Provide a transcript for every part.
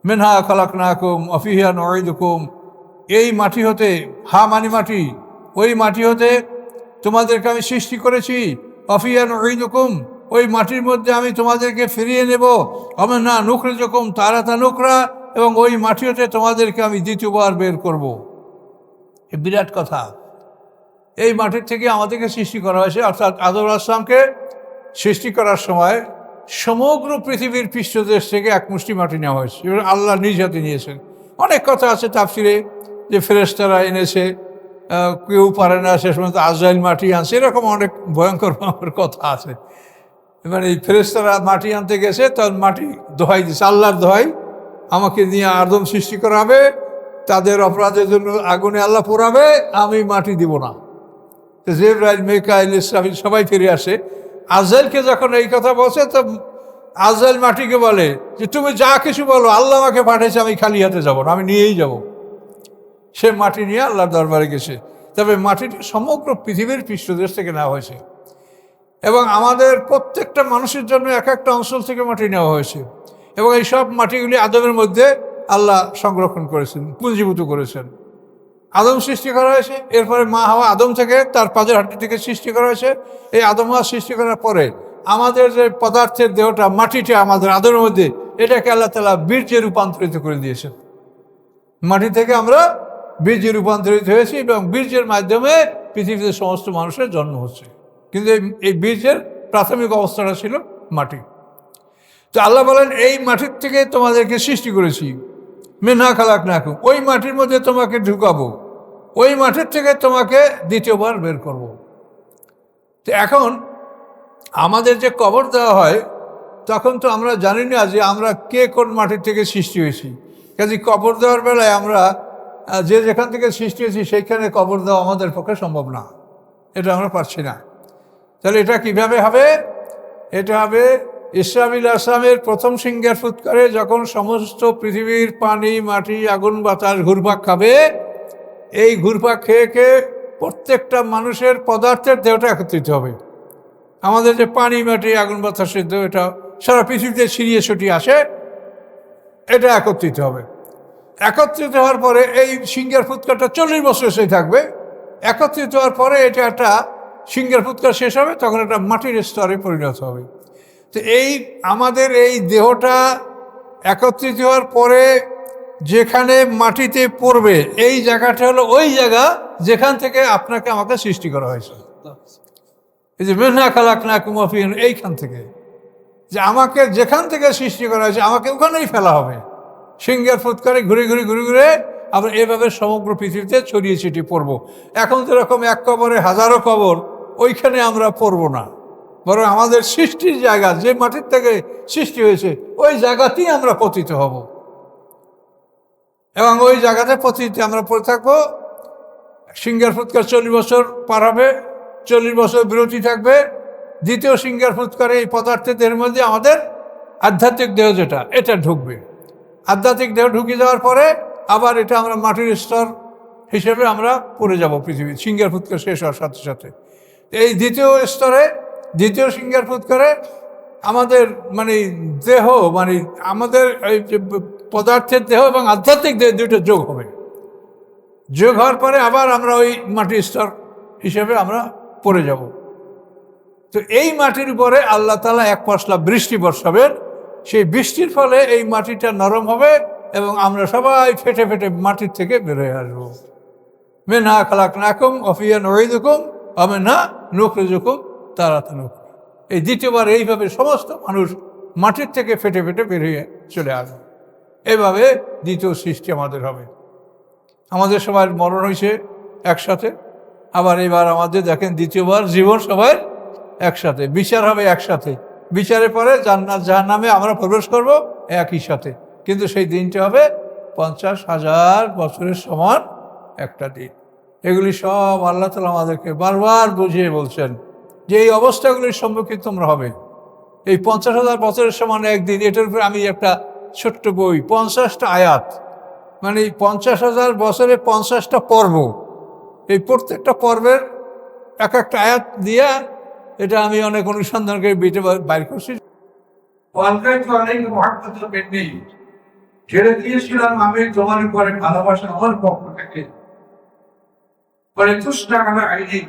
মিনহা খালাকনাকুম ওয়া ফিহা নুঈদুকুম, এই মাটি হতে, হা মানি মাটি, ওই মাটি হতে তোমাদেরকে আমি সৃষ্টি করেছি। ওয়া ফিহা নুঈদুকুম, ওই মাটির মধ্যে আমি তোমাদেরকে ফিরিয়ে নেব। ওয়া মিনহা নুখরিজুকুম তারাতান উখরা, এবং ওই মাটি হতে তোমাদেরকে আমি দ্বিতীয়বার বের করব। এ বিরাট কথা। এই মাটির থেকে আমাদেরকে সৃষ্টি করা হয়েছে, অর্থাৎ আদম আলাইহিস সালামকে সৃষ্টি করার সময় সমগ্র পৃথিবীর পৃষ্ঠদেশ থেকে এক মুষ্টি মাটি নেওয়া হয়েছে, এবার আল্লাহ নিজ হাতে নিয়েছেন। অনেক কথা আছে তাফসিরে, যে ফেরেশতারা এনেছে, কেউ পারে না, শেষ পর্যন্ত আজরাইল মাটি আনছে, এরকম অনেক ভয়ঙ্কর ভয়ঙ্কর কথা আছে। এবার এই ফেরেশতারা মাটি আনতে গেছে, তখন মাটি দোহাই দিচ্ছে, আল্লাহর দোহাই, আমাকে নিয়ে আদম সৃষ্টি করা হবে, তাদের অপরাধের জন্য আগুনে আল্লাহ পোড়াবে, আমি মাটি দিব না। জিবরাইল, মিকাইল, ইসরাফিল সবাই ফিরে আসে। আজরাইলকে যখন এই কথা বলছে, তো আজরাইল মাটিকে বলে যে তুমি যা কিছু বলো, আল্লাহ আমাকে পাঠিয়েছে, আমি খালি হাতে যাব না, আমি নিয়েই যাব। সে মাটি নিয়ে আল্লাহর দরবারে গেছে। তবে মাটিটি সমগ্র পৃথিবীর পৃষ্ঠদেশ থেকে নেওয়া হয়েছে, এবং আমাদের প্রত্যেকটা মানুষের জন্য এক একটা অঞ্চল থেকে মাটি নেওয়া হয়েছে, এবং এই সব মাটিগুলি আদমের মধ্যে আল্লাহ সংরক্ষণ করেছেন, পুঞ্জীভূত করেছেন। আদম সৃষ্টি করা হয়েছে, এরপরে মা হাওয়া আদম থেকে, তার পাঁজের হাড্ডি থেকে সৃষ্টি করা হয়েছে। এই আদম হাওয়া সৃষ্টি করার পরে আমাদের যে পদার্থের দেহটা, মাটিটা আমাদের আদমের মধ্যে, এটাকে আল্লাহ তাআলা বীর্যে রূপান্তরিত করে দিয়েছেন। মাটি থেকে আমরা বীর্যে রূপান্তরিত হয়েছি, এবং বীর্যের মাধ্যমে পৃথিবীতে সমস্ত মানুষের জন্ম হচ্ছে। কিন্তু এই বীর্যের প্রাথমিক অবস্থাটা ছিল মাটি। তো আল্লাহ বলেন, এই মাটির থেকে তোমাদেরকে সৃষ্টি করেছি। মিনহা খালাকনাকুম, ওই মাটির মধ্যে তোমাকে ঢুকাবো, ওই মাটির থেকে তোমাকে দ্বিতীয়বার বের করব। তো এখন আমাদের যে কবর দেওয়া হয়, তখন তো আমরা জানি না যে আমরা কে কোন মাটির থেকে সৃষ্টি হয়েছি। কাজে কবর দেওয়ার বেলায় আমরা যে যেখান থেকে সৃষ্টি হয়েছি সেইখানে কবর দেওয়া আমাদের পক্ষে সম্ভব না, এটা আমরা পারছি না। তাহলে এটা কিভাবে হবে? এটা হবে ইসরাফিল আসলামের প্রথম সিংহের ফুৎকারে, যখন সমস্ত পৃথিবীর পানি, মাটি, আগুন, বাতাস ঘুরপাক খাবে, এই ঘুরপাক খেয়ে খেয়ে প্রত্যেকটা মানুষের পদার্থের দেহটা একত্রিত হবে। আমাদের যে পানি, মাটি, আগুন, বাতাসের দেহ, এটা সারা পৃথিবীতে ছিড়িয়ে ছড়িয়ে আসে, এটা একত্রিত হবে। একত্রিত হওয়ার পরে এই সিংহের ফুৎকারটা 40 বছর সেই থাকবে। একত্রিত হওয়ার পরে এটা একটা সিংহের ফুৎকার শেষ হবে, তখন একটা মাটির স্তরে পরিণত হবে। তো এই আমাদের এই দেহটা একত্রিত হওয়ার পরে যেখানে মাটিতে পড়বে, এই জায়গাটা হলো ওই জায়গা যেখান থেকে আপনাকে আমাকে সৃষ্টি করা হয়েছে। এই যে মিনহা খালাকনাকুম ওয়া ফিহা, এইখান থেকে, যে আমাকে যেখান থেকে সৃষ্টি করা হয়েছে আমাকে ওখানেই ফেলা হবে। সিংহের ফুৎকারে ঘুরে ঘুরে ঘুরে ঘুরে আমরা এভাবে সমগ্র পৃথিবীতে ছড়িয়ে ছিটিয়ে পড়বো। এখন যেরকম এক কবরে হাজারো কবর, ওইখানে আমরা পড়বো না, বরং আমাদের সৃষ্টির জায়গা, যে মাটির থেকে সৃষ্টি হয়েছে, ওই জায়গাতেই আমরা পতিত হব, এবং ওই জায়গাতে পতিত আমরা পড়ে থাকবো। সিংহের ফুৎকার 40 বছর পার হবে, 40 বছর বিরতি থাকবে। দ্বিতীয় সিংহের ফুৎকারে এই পদার্থের দেহের মধ্যে আমাদের আধ্যাত্মিক দেহ যেটা, এটা ঢুকবে। আধ্যাত্মিক দেহ ঢুকে যাওয়ার পরে আবার এটা আমরা মাটির স্তর হিসেবে আমরা পড়ে যাব পৃথিবী, সিংহের ফুৎকার শেষ হওয়ার সাথে সাথে। এই দ্বিতীয় স্তরে, দ্বিতীয় সিংহের ফুৎকারে আমাদের দেহ, আমাদের এই যে পদার্থের দেহ এবং আধ্যাত্মিক দেহ দুটো যোগ হবে। যোগ হওয়ার পরে আবার আমরা ওই মাটির স্তর হিসেবে আমরা পড়ে যাব। তো এই মাটির উপরে আল্লাহ তাআলা এক পশলা বৃষ্টি বর্ষাবেন। সেই বৃষ্টির ফলে এই মাটিটা নরম হবে, এবং আমরা সবাই ফেটে ফেটে মাটির থেকে বের হয়ে আসবো। মিনহা খালাকনাকুম ওয়া ফিহা নুঈদুকুম ওয়া মিনহা নুখরিজুকুম তারাতান উখরা। এই দ্বিতীয়বার এইভাবে সমস্ত মানুষ মাটির থেকে ফেটে ফেটে বের হয়ে চলে আসবে। এইভাবে দ্বিতীয় সৃষ্টি আমাদের হবে। আমাদের সবার মরণ হয়েছে একসাথে, আবার এবার আমাদের দেখেন দ্বিতীয়বার জীবন সবাই একসাথে, বিচার হবে একসাথে। বিচারের পরে জান্নাত জাহান্নামে আমরা প্রবেশ করব একই সাথে, কিন্তু সেই দিনটা হবে 50,000 বছরের সমান একটা দিন। এগুলি সব আল্লাহ তাআলা আমাদেরকে বারবার বুঝিয়ে বলছেন যে এই অবস্থাগুলির সম্মুখীন তোমরা হবে। এই 50,000 বছরের সমান একদিন, এটার উপরে আমি একটা ছোট্ট বই, 50টা আয়াত, 50,000 বছরে 50টা পর্ব, এই প্রত্যেকটা পর্বের এক একটা আয়াত দিয়া, এটা আমি অনেক অনুসন্ধান করে বিটে বাইর করছি। ছেড়ে দিয়েছিলাম আমি তোমার উপরে ভালোবাসা আমার পক্ষ থেকে, বলে তুষ্টা আইনি,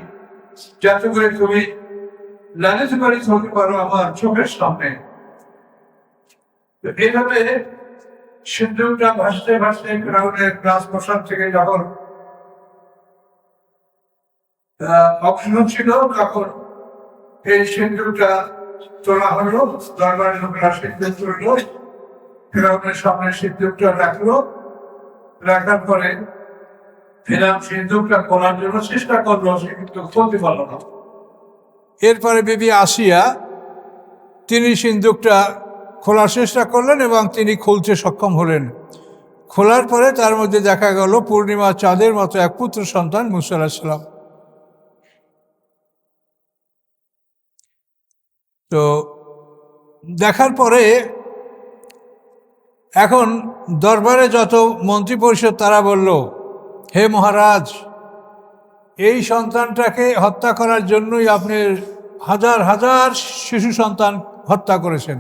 যাতে করে তুমি লালিত বাড়ি হতে পারো আমার চোখের সামনে। এইভাবে সিন্ধুকটা ভাসতে ভাসতে ফেরাউনের রাজপ্রাসাদ থেকে যখন অপশন ছিল, তখন এই সিন্ধুকটা তোলা হলো, দরবারের লোকেরা সিন্ধুক তুললো, ফেরাউনের সামনে সিন্ধুকটা রাখলো। রাখার পরে ফেরাউন সিন্ধুকটা খোলার জন্য চেষ্টা করলো, সে কিন্তু খুলতে পারলো না। এরপরে বিবি আসিয়া তিনি সিন্ধুকটা খোলার চেষ্টা করলেন এবং তিনি খুলতে সক্ষম হলেন। খোলার পরে তার মধ্যে দেখা গেল পূর্ণিমা চাঁদের মতো এক পুত্র সন্তান মুসা আলাইহিস সালাম। তো দেখার পরে এখন দরবারে যত মন্ত্রী পরিষদ তারা বলল, হে মহারাজ, এই সন্তানটাকে হত্যা করার জন্যই আপনি হাজার হাজার শিশু সন্তান হত্যা করেছেন,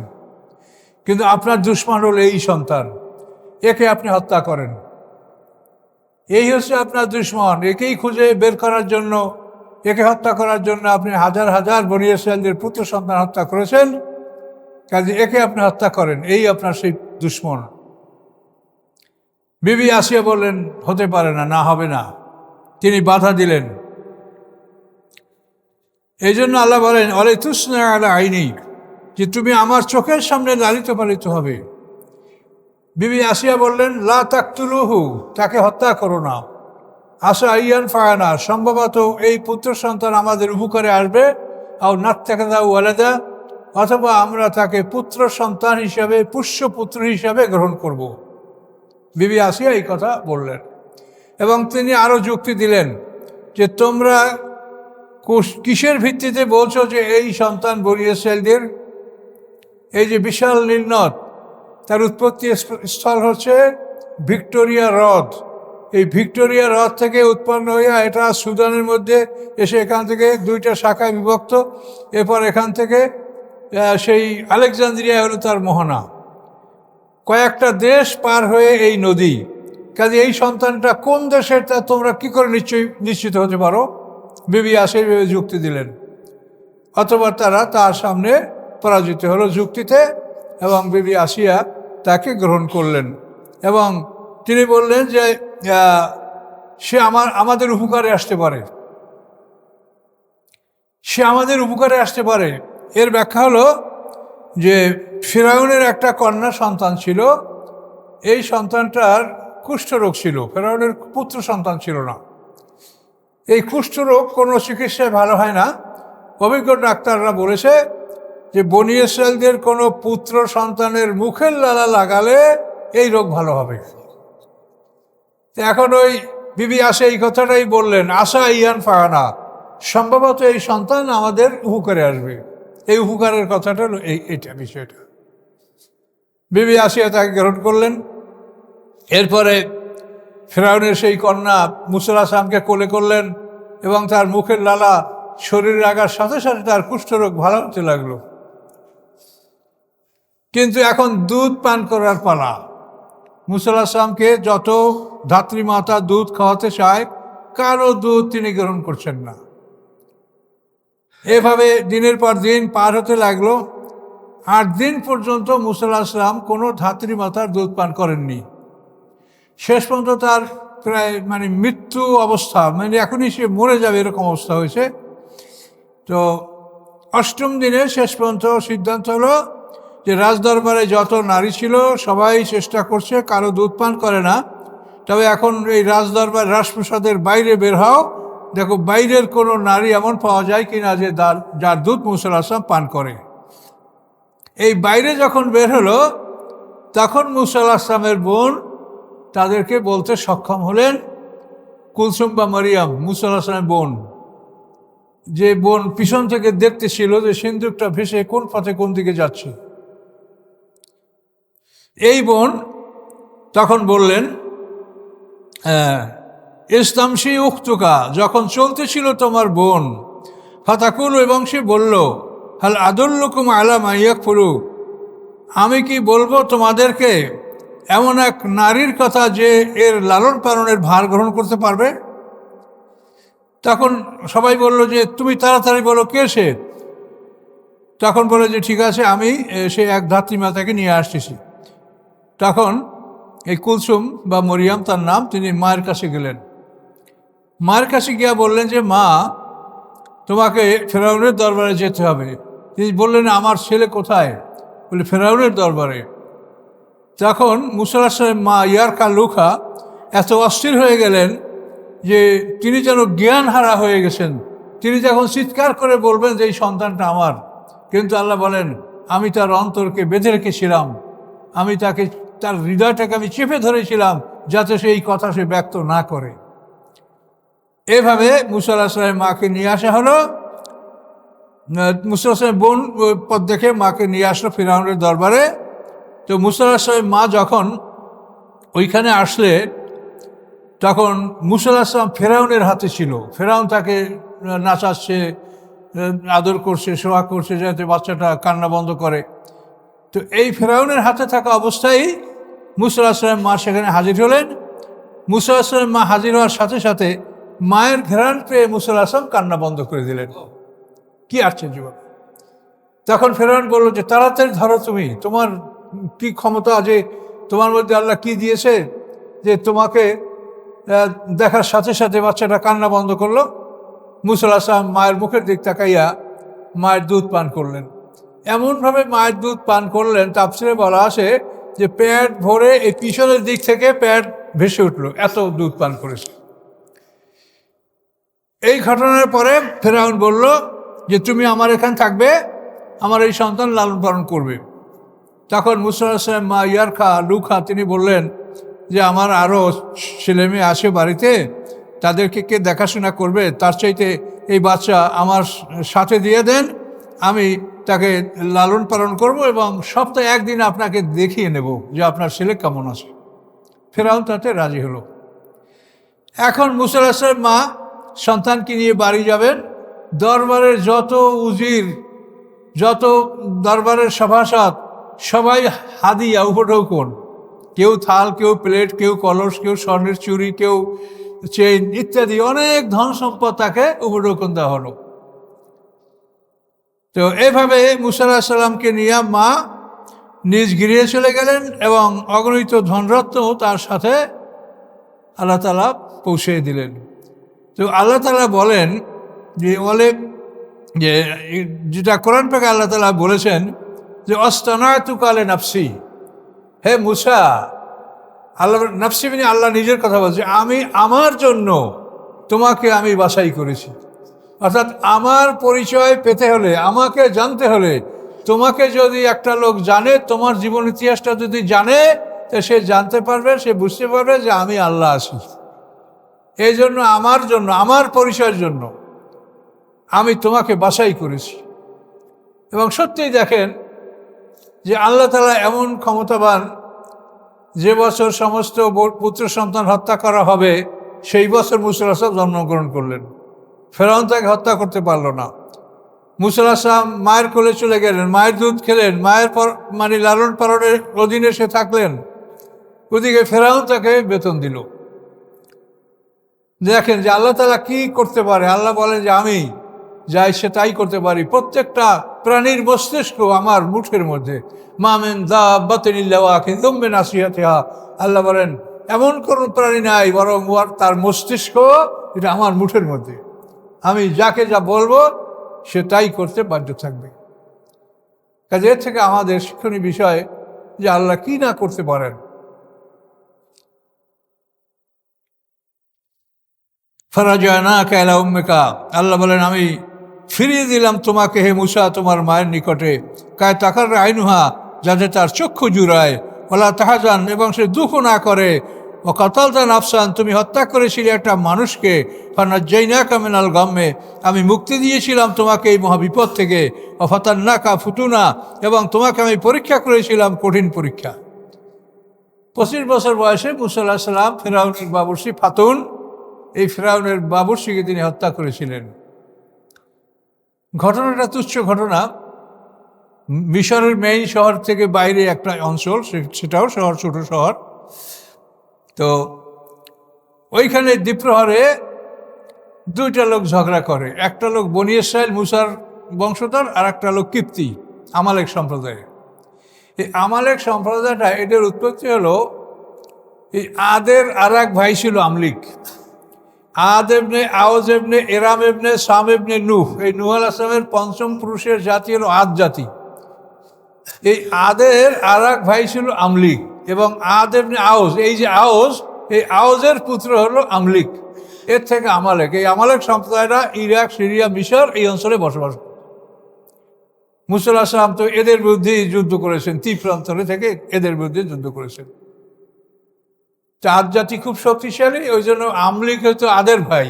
কিন্তু আপনার দুশমন হল এই সন্তান, একে আপনি হত্যা করেন। এই হচ্ছে আপনার দুশমন, একেই খুঁজে বের করার জন্য, একে হত্যা করার জন্য আপনি হাজার হাজার বনী ইসরাঈলের পুত্র সন্তান হত্যা করেছেন, কাজে একে আপনি হত্যা করেন, এই আপনার সেই দুশমন। বিবি আসিয়া বললেন, হতে পারে না, না হবে না। তিনি বাধা দিলেন। এই জন্য আল্লাহ বলেন, অলে তুসনা আলা আইনি, যে তুমি আমার চোখের সামনে লালিত পালিত হবে। বিবি আসিয়া বললেন, লা তাকতুলুহু, তাকে হত্যা করো না। আসা আইয়ান ফায়ানা, সম্ভবত এই পুত্র সন্তান আমাদের উপকারে আসবে। আও নাত্তাকাদা ওয়ালাদা, অথবা আমরা তাকে পুত্র সন্তান হিসাবে, পুষ্যপুত্র হিসাবে গ্রহণ করব। বিবি আসিয়া এই কথা বললেন এবং তিনি আরও যুক্তি দিলেন যে তোমরা কিসের ভিত্তিতে বলছো যে এই সন্তান বনী ইসরাঈলদের? এই যে বিশাল নীলনদ, তার উৎপত্তি স্থল হচ্ছে ভিক্টোরিয়া হ্রদ। এই ভিক্টোরিয়া হ্রদ থেকে উৎপন্ন হয়ে এটা সুদানের মধ্যে এসে এখান থেকে দুইটা শাখায় বিভক্ত। এরপর এখান থেকে সেই আলেকজান্দ্রিয়া হলো তার মোহনা। কয়েকটা দেশ পার হয়ে এই নদী। কাজে এই সন্তানটা কোন দেশের তা তোমরা কি করে নিশ্চিত হতে পারো? বিবি আসিয়া যুক্তি দিলেন। অথবা তারা তার সামনে পরাজিত হলো যুক্তিতে এবং বিবি আসিয়া তাকে গ্রহণ করলেন এবং তিনি বললেন যে সে আমাদের উপকারে আসতে পারে, সে আমাদের উপকারে আসতে পারে। এর ব্যাখ্যা হলো যে ফিরাউনের একটা কন্যা সন্তান ছিল, এই সন্তানটার কুষ্ঠরোগ ছিল, ফিরাউনের পুত্র সন্তান ছিল না। এই কুষ্ঠরোগ কোনো চিকিৎসায় ভালো হয় না। অভিজ্ঞ ডাক্তাররা বলেছে যে বনী ইসরাঈলদের কোনো পুত্র সন্তানের মুখের লালা লাগালে এই রোগ ভালো হবে। এখন ওই বিবি আসে এই কথাটাই বললেন, আশা ইয়ান ফায়ানা, সম্ভবত এই সন্তান আমাদের উপকারে আসবে। এই উপকারের কথাটা হলো এইটা বিষয়টা। বিবি আসিয়া তাকে গ্রহণ করলেন। এরপরে ফিরআউনের সেই কন্যা মুসা আলাইহিস সালামকে কোলে করলেন এবং তার মুখের লালা শরীরে লাগার সাথে সাথে তার কুষ্ঠরোগ ভালো হতে লাগলো। কিন্তু এখন দুধ পান করার পালা। মুসা আলাইহিস সালামকে যত ধাত্রী মাতা দুধ খাওয়াতে চায়, কারো দুধ তিনি গ্রহণ করছেন না। এভাবে দিনের পর দিন পার হতে লাগলো। 8 দিন পর্যন্ত মুসা আলাইহিস সালাম কোনো ধাত্রী মাতার দুধ পান করেননি। শেষ পর্যন্ত তার প্রায় মৃত্যু অবস্থা, এখনই সে মরে যাবে এরকম অবস্থা হয়েছে। তো 8ম দিনে শেষ পর্যন্ত সিদ্ধান্ত হলো যে রাজদরবারে যত নারী ছিল সবাই চেষ্টা করছে, কারো দুধ পান করে না। তবে এখন এই রাজদরবার রাজপ্রাসাদের বাইরে বের হও, দেখো বাইরের কোনো নারী এমন পাওয়া যায় কিনা যে যার দুধ মুসা আলাইহিস সালাম পান করে। এই বাইরে যখন বের হলো তখন মুসা আলাইহিস সালামের বোন তাদেরকে বলতে সক্ষম হলেন, কুলসুম বা মারিয়াম, মুসা আলাইহিস সালামের বোন, যে বোন পিছন থেকে দেখতেছিল যে সিন্দুকটা ভেসে কোন পথে কোন দিকে যাচ্ছে। এই বোন তখন বললেন, ইস্তামশি উখতুকা, যখন চলতেছিল তোমার বোন, ফাতাকুল, এবং সে বলল, হাল আদুল্লুকুম আলা মা ইয়াকফুরু, আমি কি বলবো তোমাদেরকে এমন এক নারীর কথা যে এর লালন পালনের ভার গ্রহণ করতে পারবে? তখন সবাই বলল যে তুমি তাড়াতাড়ি বলো কে সে। তখন বলে যে ঠিক আছে, আমি সে এক ধাত্রীমাতাকে নিয়ে আসতেছি। তখন এই কুলসুম বা মরিয়াম তার নাম, তিনি মায়ের কাছে গেলেন। মায়ের কাছে গিয়া বললেন যে মা, তোমাকে ফেরাউনের দরবারে যেতে হবে। তিনি বললেন আমার ছেলে কোথায়? বলে ফেরাউনের দরবারে। তখন মুসা আলাইহিস সালাম মা ইয়ারকা লুখা এত অস্থির হয়ে গেলেন যে তিনি যেন জ্ঞান হারা হয়ে গেছেন। তিনি যখন চিৎকার করে বলবেন যে এই সন্তানটা আমার, কিন্তু আল্লাহ বলেন আমি তার অন্তরকে বেঁধে রেখেছিলাম, আমি তাকে, তার হৃদয়টাকে আমি চেপে ধরেছিলাম যাতে সে এই কথা সে ব্যক্ত না করে। এভাবে মুসা আলাইহিস সালামের মাকে নিয়ে আসা হলো। মুসা আলাইহিস সালামের বোন পথ দেখে মাকে নিয়ে আসলো ফিরআউনের দরবারে। তো মুসা আলাইহিস সালামের মা যখন ওইখানে আসলে, তখন মুসা আলাইহিস সালাম ফেরাউনের হাতে ছিল। ফেরাউন তাকে নাচাচ্ছে, আদর করছে, সোহাগ করছে যাতে বাচ্চাটা কান্না বন্ধ করে। তো এই ফেরাউনের হাতে থাকা অবস্থায় মুসা আলাইহিস সালামের মা সেখানে হাজির হলেন। মুসা আলাইহিস সালামের মা হাজির হওয়ার সাথে সাথে মায়ের ঘ্রাণ পেয়ে মুসা আলাইহিস সালাম কান্না বন্ধ করে দিলেন। কি আশ্চর্য! তখন ফেরাউন বলল যে তাড়াতাড়ি ধরো, তুমি, তোমার কি ক্ষমতা, যে তোমার মধ্যে আল্লাহ কি দিয়েছে যে তোমাকে দেখার সাথে সাথে বাচ্চাটা কান্না বন্ধ করলো। মুসা আলাইহিস সালাম মায়ের মুখের দিক তাকাইয়া মায়ের দুধ পান করলেন। এমনভাবে মায়ের দুধ পান করলেন, তাফসীরে বলা আছে যে পেট ভরে এই পিছনের দিক থেকে পেট ভেসে উঠলো, এত দুধ পান করেছে। এই ঘটনার পরে ফেরাউন বলল যে তুমি আমার এখানে থাকবে, আমার এই সন্তান লালন পালন করবে। তখন মুসা আলাইহিস সালাম মা ইয়ারকা লুখা তিনি বললেন যে আমার আরও ছেলেমেয়ে আছে বাড়িতে, তাদেরকে কে দেখাশোনা করবে? তার চাইতে এই বাচ্চা আমার সাথে দিয়ে দেন, আমি তাকে লালন পালন করব এবং সপ্তাহে একদিন আপনাকে দেখিয়ে নেব যে আপনার ছেলে কেমন আছে। ফেরাউন তাতে রাজি হলো। এখন মুসা আলাইহিস সালাম মা সন্তানকে নিয়ে বাড়ি যাবেন। দরবারের যত উজির, যত দরবারের সভাসদ সবাই হাদিয়া উপঢৌকন, কেউ থাল, কেউ প্লেট, কেউ কলস, কেউ স্বর্ণের চুড়ি, কেউ চেইন ইত্যাদি অনেক ধন সম্পদ তাকে উপঢৌকন দেওয়া হলো। তো এইভাবে মুসা আলাইহিস সালামকে নিয়ে মা নিজ গৃহে চলে গেলেন এবং অগণিত ধনরত্ন তার সাথে আল্লাহ তাআলা পৌঁছে দিলেন। তো আল্লাহ তাআলা বলেন যে যে যেটা কোরআন পাকে আল্লাহ তাআলা বলেছেন যে অস্তানাতুকা লিনাফসি, হে মুসা, আল্লাহ নাফসি মানে আল্লাহ নিজের কথা বলছে, আমি আমার জন্য তোমাকে আমি বাছাই করেছি। অর্থাৎ আমার পরিচয় পেতে হলে, আমাকে জানতে হলে, তোমাকে যদি একটা লোক জানে, তোমার জীবন ইতিহাসটা যদি জানে, তো সে জানতে পারবে, সে বুঝতে পারবে যে আমি আল্লাহ আছি। এই জন্য আমার পরিচয়ের জন্য আমি তোমাকে বাছাই করেছি। এবং সত্যিই দেখেন যে আল্লাহ তাআলা এমন ক্ষমতাবান, যে বছর সমস্ত পুত্র সন্তান হত্যা করা হবে সেই বছর মুসা আলাইহিস সালাম জন্মগ্রহণ করলেন। ফেরাউন তাকে হত্যা করতে পারল না। মুসা আলাইহিস সালাম মায়ের কোলে চলে গেলেন, মায়ের দুধ খেলেন, মায়ের মানে লালন পালনের অধীনে সে থাকলেন। ওদিকে ফেরাউন তাকে বেতন দিল। দেখেন যে আল্লাহ তাআলা কি করতে পারে। আল্লাহ বলেন যে আমি যা ইচ্ছে তাই করতে পারি। প্রত্যেকটা প্রাণীর মস্তিষ্ক আমার মুঠের মধ্যে। মা মিন দাব্বাতিন ইল্লা ওয়া আখিযুম বিনাসিয়াতিহা, আল্লাহ বলেন এমন কোনো প্রাণী নাই, বরং তার মস্তিষ্ক এটা আমার মুঠের মধ্যে। আমি যাকে যা বলবো সে তাই করতে বাধ্য থাকবে। কাজে এর থেকে আমাদের শিক্ষণীয় বিষয় যে আল্লাহ কি না করতে পারেন। ফারাজানাকা ইলা উম্মিকা, আল্লাহ বলেন আমি ফিরিয়ে দিলাম তোমাকে হে মুসা তোমার মায়ের নিকটে। কায় তাকার আইনুহা, যাতে তার চক্ষু জুড়ায়, ওয়ালা তাহজান, এবং সে দুঃখ না করে। ও কাতালতা নাফসান, তুমি হত্যা করেছিলে একটা মানুষকে। ফানাজ্জাইনাকা মিনাল গাম্মে, আমি মুক্তি দিয়েছিলাম তোমাকে এই মহাবিপদ থেকে। ও ফাতান্নাকা ফুতুনা, এবং তোমাকে আমি পরীক্ষা করেছিলাম কঠিন পরীক্ষা। 25 বছর বয়সে মুসা আলাইহিস সালাম ফেরাউনের বাবুর্চি ফাতুন, এই ফেরাউনের বাবুর্চিকে তিনি হত্যা করেছিলেন। ঘটনাটা তুচ্ছ ঘটনা, মিশরের মেইন শহর থেকে বাইরে একটা অঞ্চল, সেটাও শহর, ছোট শহর। তো ওইখানে দ্বীপ্রহরে দুইটা লোক ঝগড়া করে। একটা লোক বনী ইসরাইল মুসার বংশধর, আর একটা লোক কিপ্তি আমালেক সম্প্রদায়। এই আমালেক সম্প্রদায়টা, এটার উৎপত্তি হলো এই আদের আর এক ভাই ছিল আমলিক। আদ এবনে আওজ এবনে এরাম এবনে সাম এবনে নূহ, এই নূহ আলাইহিস সালামের পঞ্চম পুরুষের জাতি হলো আদ জাতি। এই আদের আর এক ভাই ছিল আমলিক, এবং আদ এবনে আওজ, এই যে আওজ, এই আওজের পুত্র হলো আমলিক, এর থেকে আমালেক। এই আমালেক সম্প্রদায়রা ইরাক, সিরিয়া, মিশর এই অঞ্চলে বসবাস করে। মুসা আলাইহিস সালাম তো এদের বিরুদ্ধে যুদ্ধ করেছেন, তীর প্রান্তরে থেকে এদের বিরুদ্ধে যুদ্ধ করেছেন। চার জাতি খুব শক্তিশালী, ওই জন্য আমলিক হয়তো আদের ভাই,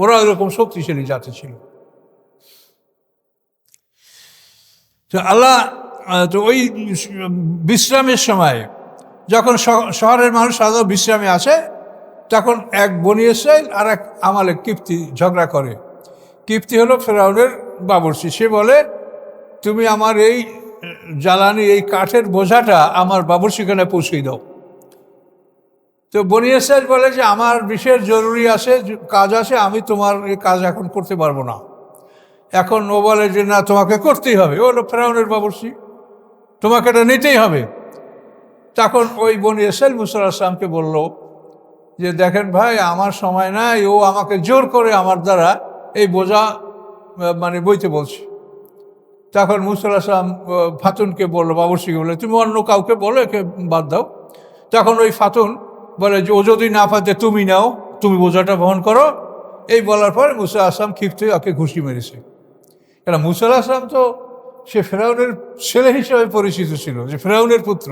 ওরা ওইরকম শক্তিশালী জাতি ছিল। তো আল্লাহ তো ওই বিশ্রামের সময় যখন শহরের মানুষ সাধারণত বিশ্রামে আসে, তখন এক বনী ইসরাইল আর এক আমালেক কিপ্তি ঝগড়া করে। কিপ্তি হলো ফেরাউনের বাবুর্চি। সে বলে, তুমি আমার এই জ্বালানি, এই কাঠের বোঝাটা আমার বাবুর্চিখানে পৌঁছে দাও। তো বনী ইসরাইল বলে যে আমার বিশেষ জরুরি আছে, কাজ আছে, আমি তোমার এই কাজ এখন করতে পারবো না। এখন ও বলে যে না, তোমাকে করতেই হবে, ও হলো ফেরাউনের বাবুর্চি, তোমাকে এটা নিতেই হবে। তখন ওই বনী ইসরাইল মুসা আলাইহিস সালামকে বলল যে দেখেন ভাই, আমার সময় নাই, ও আমাকে জোর করে আমার দ্বারা এই বোঝা বইতে বলছে। তখন মুসা আলাইহিস সালাম ফাতুনকে বললো, বাবুর্চিকে বলে, তুমি অন্য কাউকে বলো, একে বাদ দাও। তখন ওই ফাতুন বলে যে ও যদি না পাতে তুমি নাও, তুমি বোঝাটা বহন করো। এই বলার পর মুসা আলাইহিস সালাম ক্ষিপ্ত ওকে ঘুষি মেরেছে। কেন, মুসা আলাইহিস সালাম তো সে ফেরাউনের ছেলে হিসেবে পরিচিত ছিল, যে ফেরাউনের পুত্র,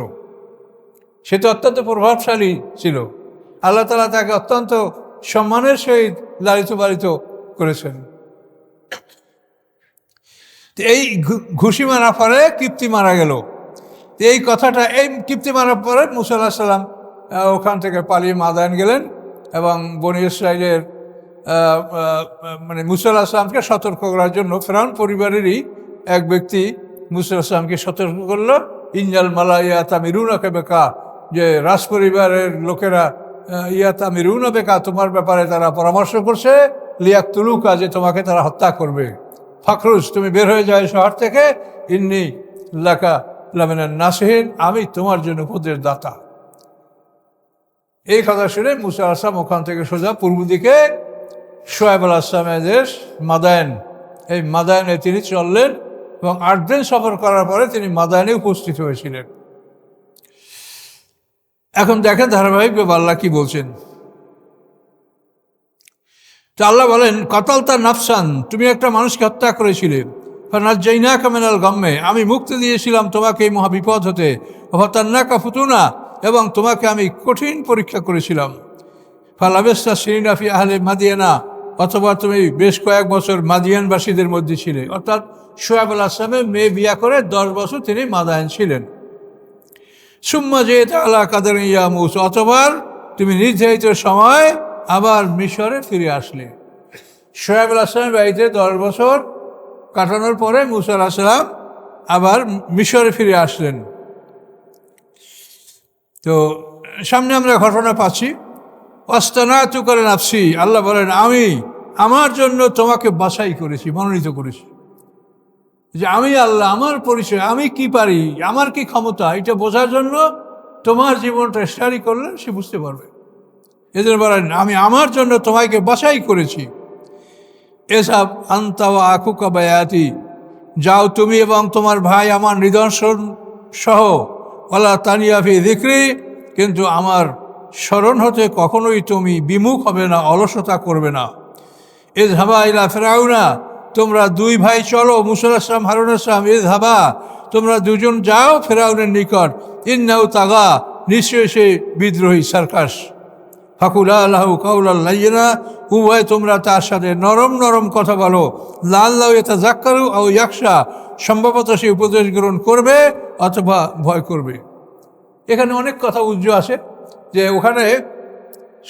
সে তো অত্যন্ত প্রভাবশালী ছিল। আল্লাহ তাআলা তাকে অত্যন্ত সম্মানের সহিত লালিত পালিত করেছেন। এই ঘুষি মারা পরে কিপ্তি মারা গেল। এই কথাটা, এই কিপ্তি মারার পরে মুসা আলাইহিস সালাম ওখান থেকে পালিয়ে মাদায়ান গেলেন, এবং বনী ইসরাইলের মুসা আলাইহিস সালামকে সতর্ক করার জন্য ফেরাউন পরিবারেরই এক ব্যক্তি মুসা আলাইহিস সালামকে সতর্ক করলো, ইনজাল মালা ইয়াতামিরুনা বেকা, যে রাজ পরিবারের লোকেরা ইয়াতামিরুনা বেকা, তোমার ব্যাপারে তারা পরামর্শ করছে, লিয়াকতুলুকা, যে তোমাকে তারা হত্যা করবে। ফাখরুজ, তুমি বের হয়ে যাও শহর থেকে, ইন্নী লাকা লামিনান নাসিহিন, আমি তোমার জন্য উপদেশ দাতা। এই কথা শুনে মুসা আলাইহিস সালাম ওখান থেকে সোজা পূর্ব দিকে শুআয়ব আলাইহিস সালামের দেশ মাদায়েন, এই মাদায়েনে তিনি চললেন, এবং 8 দিন সফর করার পরে তিনি মাদায়েনে উপস্থিত হয়েছিলেন। এখন দেখেন ধারাবাহিকভাবে আল্লাহ কি বলছেন। তো আল্লাহ বলেন, কাতালতা নাফসান, তুমি একটা মানুষকে হত্যা করেছিলে, ফানাজ্জাইনাকা মিনাল গাম্মে, আমি মুক্তি দিয়েছিলাম তোমাকে এই মহাবিপদ হতে, ফাতান্নাকা ফুতুনা, এবং তোমাকে আমি কঠিন পরীক্ষা করেছিলাম। ফালাবিসতা সিনিনা ফি আহলি মাদিয়ানা, অথবা তুমি বেশ কয়েক বছর মাদিয়ানবাসীদের মধ্যে ছিলে। অর্থাৎ শুআয়ব আলাইহিস সালামের মেয়ে বিয়া করে 10 বছর তিনি মাদায়ান ছিলেন। সুম্মা জি'তা আলা কাদারিন ইয়া মূসা, অথবা তুমি নির্ধারিত সময় আবার মিশরে ফিরে আসলে। শুআয়ব আলাইহিস সালামের বাড়িতে 10 বছর কাটানোর পরে মুসা আলাইহিস সালাম আবার মিশরে ফিরে আসলেন। তো সামনে আমরা ঘটনা পাচ্ছি, ওয়াস্তানাতু করে নাফসি, আল্লাহ বলেন আমি আমার জন্য তোমাকে বাছাই করেছি, মনোনীত করেছি, যে আমি আল্লাহ, আমার পরিচয়, আমি কি পারি, আমার কি ক্ষমতা, এটা বোঝার জন্য তোমার জীবনটা স্টাডি করলে সে বুঝতে পারবে। এদের বলেন আমি আমার জন্য তোমাকে বাছাই করেছি। এসব আনতা ওয়া আখুকা বায়াতি, যাও তুমি এবং তোমার ভাই আমার নিদর্শন সহ, ওয়ালা তানিয়া ফি যিকরি, কিন্তু আমার স্মরণ হতে কখনোই তুমি বিমুখ হবে না, অলসতা করবে না। ইযহাবা ইলা ফিরাউনা, তোমরা 2 ভাই চলো, মুসা আলাইহিস সালাম, হারুন আলাইহিস সালাম, ইযহাবা, তোমরা 2জন যাও ফেরাউনের নিকট, ইন্নাহু তাগা, নিশ্চয় সে বিদ্রোহী সার্কাস। ফাকুলা লাহু কাওলাল লাইয়িনা, উভয় তোমরা তার সাথে নরম নরম কথা বলো, লাআল্লাহু ইয়াতাযাক্কারু আও ইয়াখশা, সম্ভবত সে উপদেশ গ্রহণ করবে অথবা ভয় করবে। এখানে অনেক কথা উজ্জ্ব আছে, যে ওখানে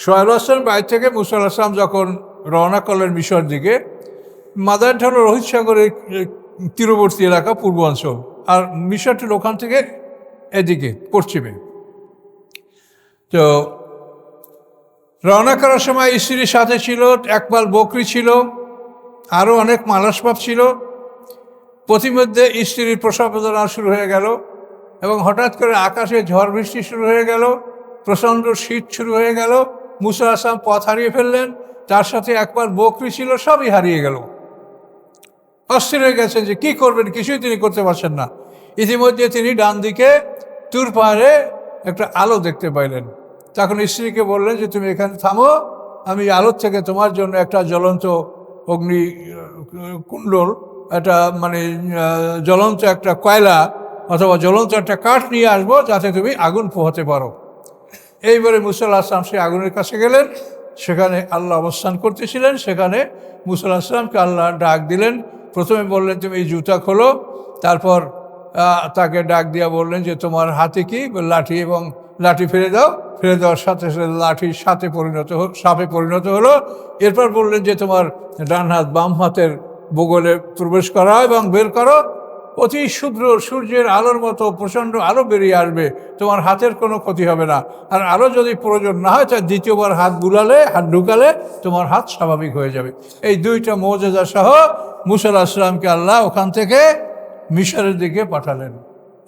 শুআয়ব আলাইহিস সালাম বাইরে থেকে মুসা আলাইহিস সালাম যখন রওনা করলেন মিশর দিকে, মাদায়ানটা হলো রোহিত সাগরের তীরবর্তী এলাকা, পূর্বাঞ্চল, আর মিশরটির ওখান থেকে এদিকে পশ্চিমে। তো রওনা করার সময় স্ত্রীর সাথে ছিল একপাল বকরি ছিল, আরও অনেক মাল আসবাব ছিল। প্রতিমধ্যে স্ত্রীর প্রসব বেদনা শুরু হয়ে গেল এবং হঠাৎ করে আকাশে ঝড় বৃষ্টি শুরু হয়ে গেল, প্রচণ্ড শীত শুরু হয়ে গেল। মুসা আসলাম পথ হারিয়ে ফেললেন, তার সাথে একবার বকরি ছিল, সবই হারিয়ে গেল। অস্থির হয়ে গেছেন যে কী করবেন, কিছুই তিনি করতে পারছেন না। ইতিমধ্যে তিনি ডান দিকে তুর পাহাড়ে একটা আলো দেখতে পাইলেন। তখন স্ত্রীকে বললেন যে তুমি এখানে থামো, আমি আলোর থেকে তোমার জন্য একটা জ্বলন্ত অগ্নি কুণ্ডল, একটা মানে জ্বলন্ত একটা কয়লা অথবা জ্বলন্ত একটা কাঠ নিয়ে আসবো, যাতে তুমি আগুন পোহাতে পারো। এইবারে মুসা আলাহিসাল্লাম সেই আগুনের কাছে গেলেন, সেখানে আল্লাহ অবস্থান করতেছিলেন। সেখানে মুসা আলাহিসাল্লামকে আল্লাহ ডাক দিলেন। প্রথমে বললেন তুমি এই জুতা খোলো, তারপর তাকে ডাক দিয়া বললেন যে তোমার হাতে কি, লাঠি, এবং লাঠি ফেলে দাও। ফেলে দেওয়ার সাথে সাথে লাঠির সাপে পরিণত হলো। এরপর বললেন যে তোমার ডান হাত বাম হাতের বগলে প্রবেশ করা এবং বের করো। অতি শুভ্র সূর্যের আলোর মতো প্রচণ্ড আলো বেরিয়ে আসবে, তোমার হাতের কোনো ক্ষতি হবে না। আর আরও যদি প্রয়োজন না হয় তার দ্বিতীয়বার হাত ঢুকালে তোমার হাত স্বাভাবিক হয়ে যাবে। এই দুইটা মুজিজা সহ মুসা আলাইহিস সালামকে আল্লাহ ওখান থেকে মিশরের দিকে পাঠালেন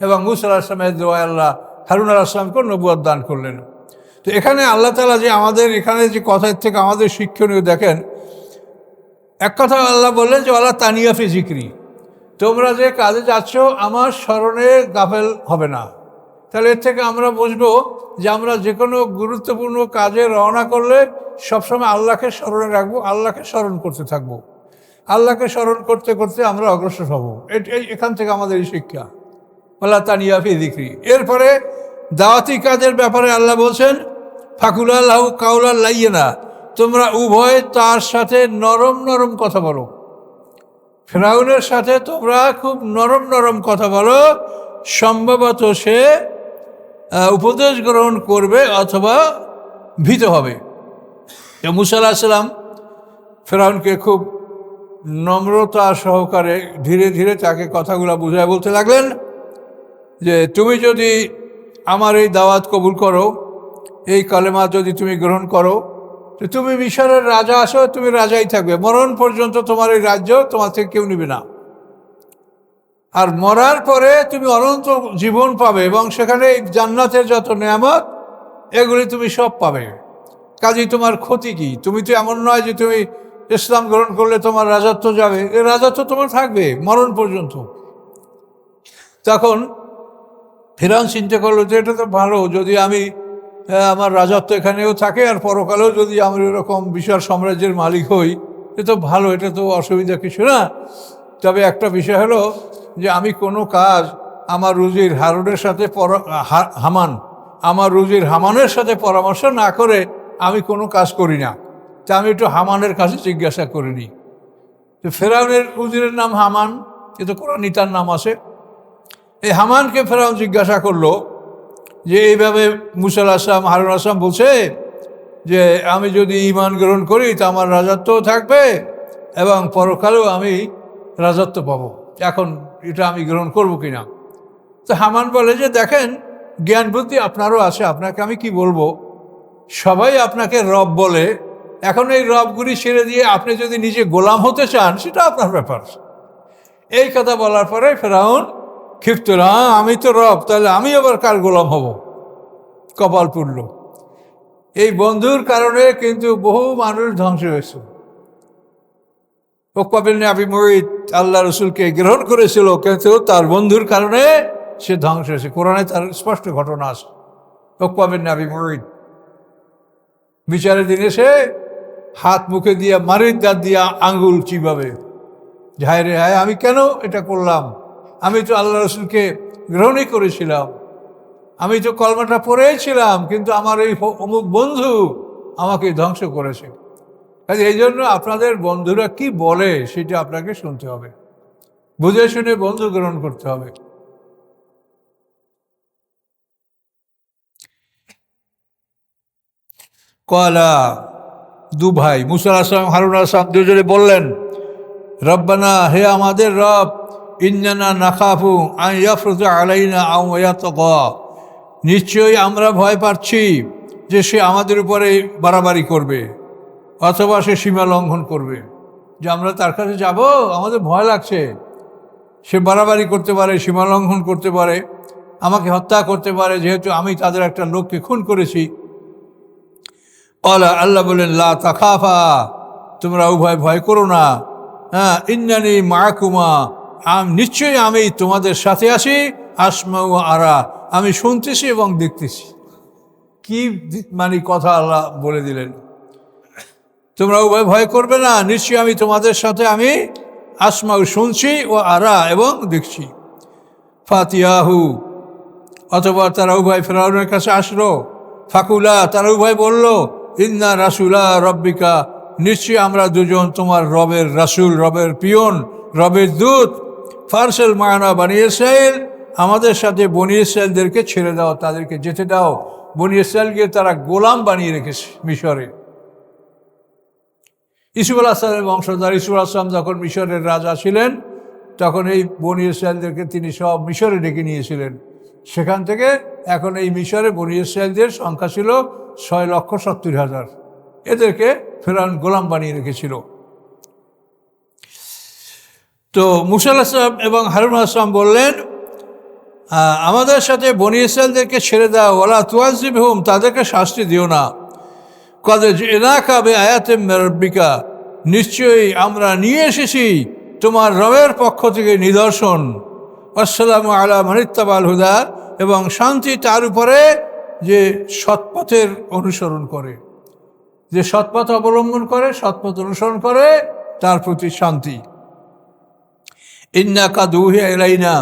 এবং মুসা আলাইহিস সালামের দোয়ায় আল্লাহ হারুন আলাইহিস সালামকে নবুয়ত দান করলেন। তো এখানে আল্লাহ তাআলা যে আমাদের এখানে যে কথার থেকে আমাদের শিক্ষণীয় দেখেন, এক কথা আল্লাহ বললেন যে আল্লাহ তানিয়া ফি যিকরি, তোমরা যে কাজে যাচ্ছ আমার স্মরণে গাফেল হবে না। তাহলে এর থেকে আমরা বুঝবো যে আমরা যে কোনো গুরুত্বপূর্ণ কাজে রওনা করলে সবসময় আল্লাহকে স্মরণে রাখবো, আল্লাহকে স্মরণ করতে থাকবো। আল্লাহকে স্মরণ করতে করতে আমরা অগ্রসর হব। এখান থেকে আমাদের এই শিক্ষা, আল্লাহ তানিয়া ফি যিকরি। এরপরে দাওয়াতি কাজের ব্যাপারে আল্লাহ বলছেন ফাকুলা লাহু কাউলা লাইয়িনা, তোমরা উভয় তার সাথে নরম নরম কথা বলো। ফেরাউনের সাথে তোমরা খুব নরম নরম কথা বলো, সম্ভবত সে উপদেশ গ্রহণ করবে অথবা ভীত হবে। মুসা আলাইহিস সালাম ফেরাউনকে খুব নম্রতা সহকারে ধীরে ধীরে তাকে কথাগুলো বুঝায় বলতে লাগলেন যে তুমি যদি আমার এই দাওয়াত কবুল করো, এই কালেমা যদি তুমি গ্রহণ করো, তো তুমি মিশরের রাজা আসো, তুমি রাজাই থাকবে, মরণ পর্যন্ত তোমার এই রাজ্য তোমার থেকে কেউ নেবে না। আর মরার পরে তুমি অনন্ত জীবন পাবে এবং সেখানে জান্নাতের যত নেয়ামত এগুলি তুমি সব পাবে। কাজেই তোমার ক্ষতি কি? তুমি তো এমন নয় যে তুমি ইসলাম গ্রহণ করলে তোমার রাজত্ব যাবে, এই রাজত্ব তোমার থাকবে মরণ পর্যন্ত। তখন ফিরআউন চিন্তা করলো যে এটা তো ভালো, যদি আমি আমার রাজত্ব এখানেও থাকে আর পরকালেও যদি আমি এরকম বিশাল সাম্রাজ্যের মালিক হই, এ তো ভালো, এটা তো অসুবিধা কিছু না। তবে একটা বিষয় হলো যে আমি কোনো কাজ আমার উজির হারুনের সাথে হামানের সাথে পরামর্শ না করে আমি কোনো কাজ করি না। তা আমি একটু হামানের কাছে জিজ্ঞাসা করিনি। তো ফেরাউনের উজিরের নাম হামান, কিন্তু কোরআনে তার নাম আছে। এই হামানকে ফেরাউন জিজ্ঞাসা করলো যে এইভাবে মুসা আলাইহিস সালাম হারুন আলাইহিস সালাম বলছে যে আমি যদি ঈমান গ্রহণ করি তা আমার রাজত্বও থাকবে এবং পরকালেও আমি রাজত্ব পাবো, এখন এটা আমি গ্রহণ করবো কিনা। তো হামান বলে যে দেখেন, জ্ঞান বুদ্ধি আপনারও আছে, আপনাকে আমি কি বলবো, সবাই আপনাকে রব বলে, এখন এই রবগুলি ছেড়ে দিয়ে আপনি যদি নিজে গোলাম হতে চান সেটা আপনার ব্যাপার। এই কথা বলার পরে ফেরাউন ক্ষিপ্ত, আমি তো রব, তাহলে আমি আবার কার গোলাম হব, কপাল পুড়ল। এই বন্ধুর কারণে কিন্তু বহু মানুষ ধ্বংস হয়েছে। উকবা বিন আবি মুঈত আল্লাহ রসুলকে গ্রহণ করেছিল, কিন্তু তার বন্ধুর কারণে সে ধ্বংস হয়েছে। কোরআনে তার স্পষ্ট ঘটনা আছে। উকবা বিন আবি মুঈত বিচারের দিনে সে হাত মুখে দিয়া মারির দাঁত দিয়া আঙ্গুল চিবাবে, হায় রে হায়, আমি কেন এটা করলাম, আমি তো আল্লাহ রসুলকে গ্রহণই করেছিলাম, আমি তো কলমাটা পড়েছিলাম, কিন্তু আমার এই অমুক বন্ধু আমাকে ধ্বংস করেছে। এই জন্য আপনাদের বন্ধুরা কি বলে সেটা আপনাকে শুনতে হবে, বুঝে শুনে বন্ধু গ্রহণ করতে হবে। কলা দু ভাই মুসা আলাইহিস সালাম হারুন আলাইহিস সালাম দুজনে বললেন রব্বানা, হে আমাদের রব, ইন্নানা নাখাফু আন ইয়াফরুজা আলাইনা আও ইয়াতাগা, নিশ্চয়ই আমরা ভয় পাচ্ছি যে সে আমাদের উপরে বাড়াবাড়ি করবে অথবা সে সীমা লঙ্ঘন করবে, যে আমরা তার কাছে যাব, আমাদের ভয় লাগছে, সে বাড়াবাড়ি করতে পারে, সীমা লঙ্ঘন করতে পারে, আমাকে হত্যা করতে পারে, যেহেতু আমি তাদের একটা লোককে খুন করেছি। আল্লাহ বলেন লা তাখাফা, তোমরা উভয় ভয় করো না। হ্যাঁ, ইন্নানি মাকুমা, নিশ্চয়ই আমি তোমাদের সাথে আছি। আসমা ও আরা, আমি শুনতেছি এবং দেখতেছি। কি মানে কথা আল্লাহ বলে দিলেন, তোমরা উভয় ভয় করবে না, নিশ্চয়ই আমি তোমাদের সাথে, আমি আসমাউ শুনছি ও আরা এবং দেখছি। ফাতিয়াহু, অথবা তারা উভয় ফেরাউনের কাছে আসলো। ফাকুলা, তারা উভয় বলল, ইন্না রাসুলা রব্বিকা, নিশ্চয়ই আমরা দুজন তোমার রবের রাসুল, রবের পিয়ন, রবের দূত। ফারসেল মায়ানা বনী ইসরাইল, আমাদের সাথে বনী ইসরাইলদেরকে ছেড়ে দাও, তাদেরকে যেতে দাও। বনী ইসরাইলকে তারা গোলাম বানিয়ে রেখেছে মিশরে। ইসুফ আলাইহিস সালামের বংশধর ইসুফ আলাইহিস সালাম যখন মিশরের রাজা ছিলেন, তখন এই বনী ইসরাইলদেরকে তিনি সব মিশরে ডেকে নিয়েছিলেন। সেখান থেকে এখন এই মিশরে বনী ইসরাইলদের সংখ্যা ছিল 6,70,000। এদেরকে ফেরাউন গোলাম বানিয়ে রেখেছিল। তো মুসা আলাইহিস সালাম এবং হারুন আলাইহিস সালাম বললেন, আমাদের সাথে বনী ইসরাইলদেরকে ছেড়ে দাও, ওয়ালা তুআযিবহুম, তাদেরকে শাস্তি দিও না। কদ জিনাকা বিআয়াতিন মির রাব্বিকা, নিশ্চয়ই আমরা নিয়ে এসেছি তোমার রবের পক্ষ থেকে নিদর্শন। আসসালামু আলা মান ইত্তাবাল হুদা, এবং শান্তি তার উপরে যে সৎপথের অনুসরণ করে, যে সৎপথ অবলম্বন করে, সৎপথ অনুসরণ করে, তার প্রতি শান্তি। ইন্নাকা দুহিয়া ইলাইনা,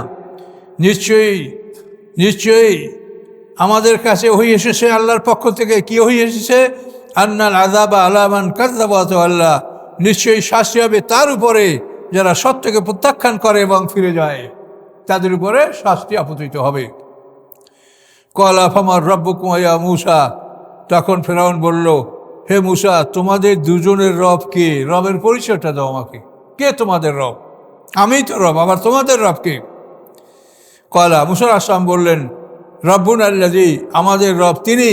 নিশ্চয়ই আমাদের কাছে ওহী এসেছে আল্লাহর পক্ষ থেকে। কি ওহী এসেছে? আন্নাল আযাবা আলা মান কাযযাবা ওয়া তাওয়াল্লা, নিশ্চয়ই শাস্তি হবে তার উপরে যারা সত্যকে প্রত্যাখ্যান করে এবং ফিরে যায়, তাদের উপরে শাস্তি আপতিত হবে। ক্বালা ফামান রাব্বুকুম ইয়া মূসা, তখন ফেরাউন বলল, হে মূসা, তোমাদের দুজনের রব কে? রবের পরিচয়টা দাও আমাকে, কে তোমাদের রব? আমিই তো রব, আবার তোমাদের রব কে? ক্বালা, মূসা আলাইহিস সালাম বললেন, রব্বুনা আল্লাযী, আমাদের রব তিনি,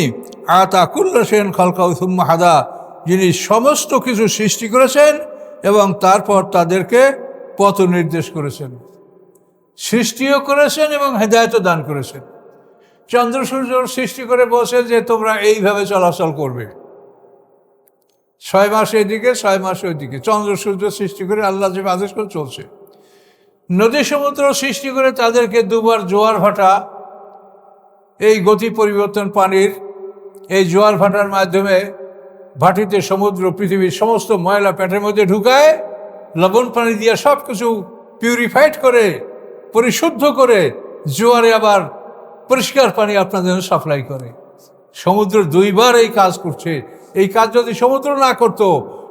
আতা কুল্লা শাইইন খালকাহু সুম্মা হাদা, যিনি সমস্ত কিছু সৃষ্টি করেছেন এবং তারপর তাদেরকে পথ নির্দেশ করেছেন, সৃষ্টিও করেছেন এবং হেদায়েতও দান করেছেন। চন্দ্র সূর্য সৃষ্টি করে বলছেন যে তোমরা এইভাবে চলাচল করবে, 6 মাস এইদিকে 6 মাস ওইদিকে। চন্দ্র সূর্য সৃষ্টি করে আল্লাহ যে আদেশ করে চলছে। নদী সমুদ্র সৃষ্টি করে তাদেরকে দুবার জোয়ার ভাটা, এই গতি পরিবর্তন পানির, এই জোয়ার ভাটার মাধ্যমে ভাটিতে সমুদ্র পৃথিবীর সমস্ত ময়লা পেটের মধ্যে ঢুকায়, লবণ পানি দিয়ে সব কিছু পিউরিফাইড করে, পরিশুদ্ধ করে, জোয়ারে আবার পরিষ্কার পানি আপনাদের সাপ্লাই করে। সমুদ্র 2 বার এই কাজ করছে। এই কাজ যদি সমুদ্র না করত,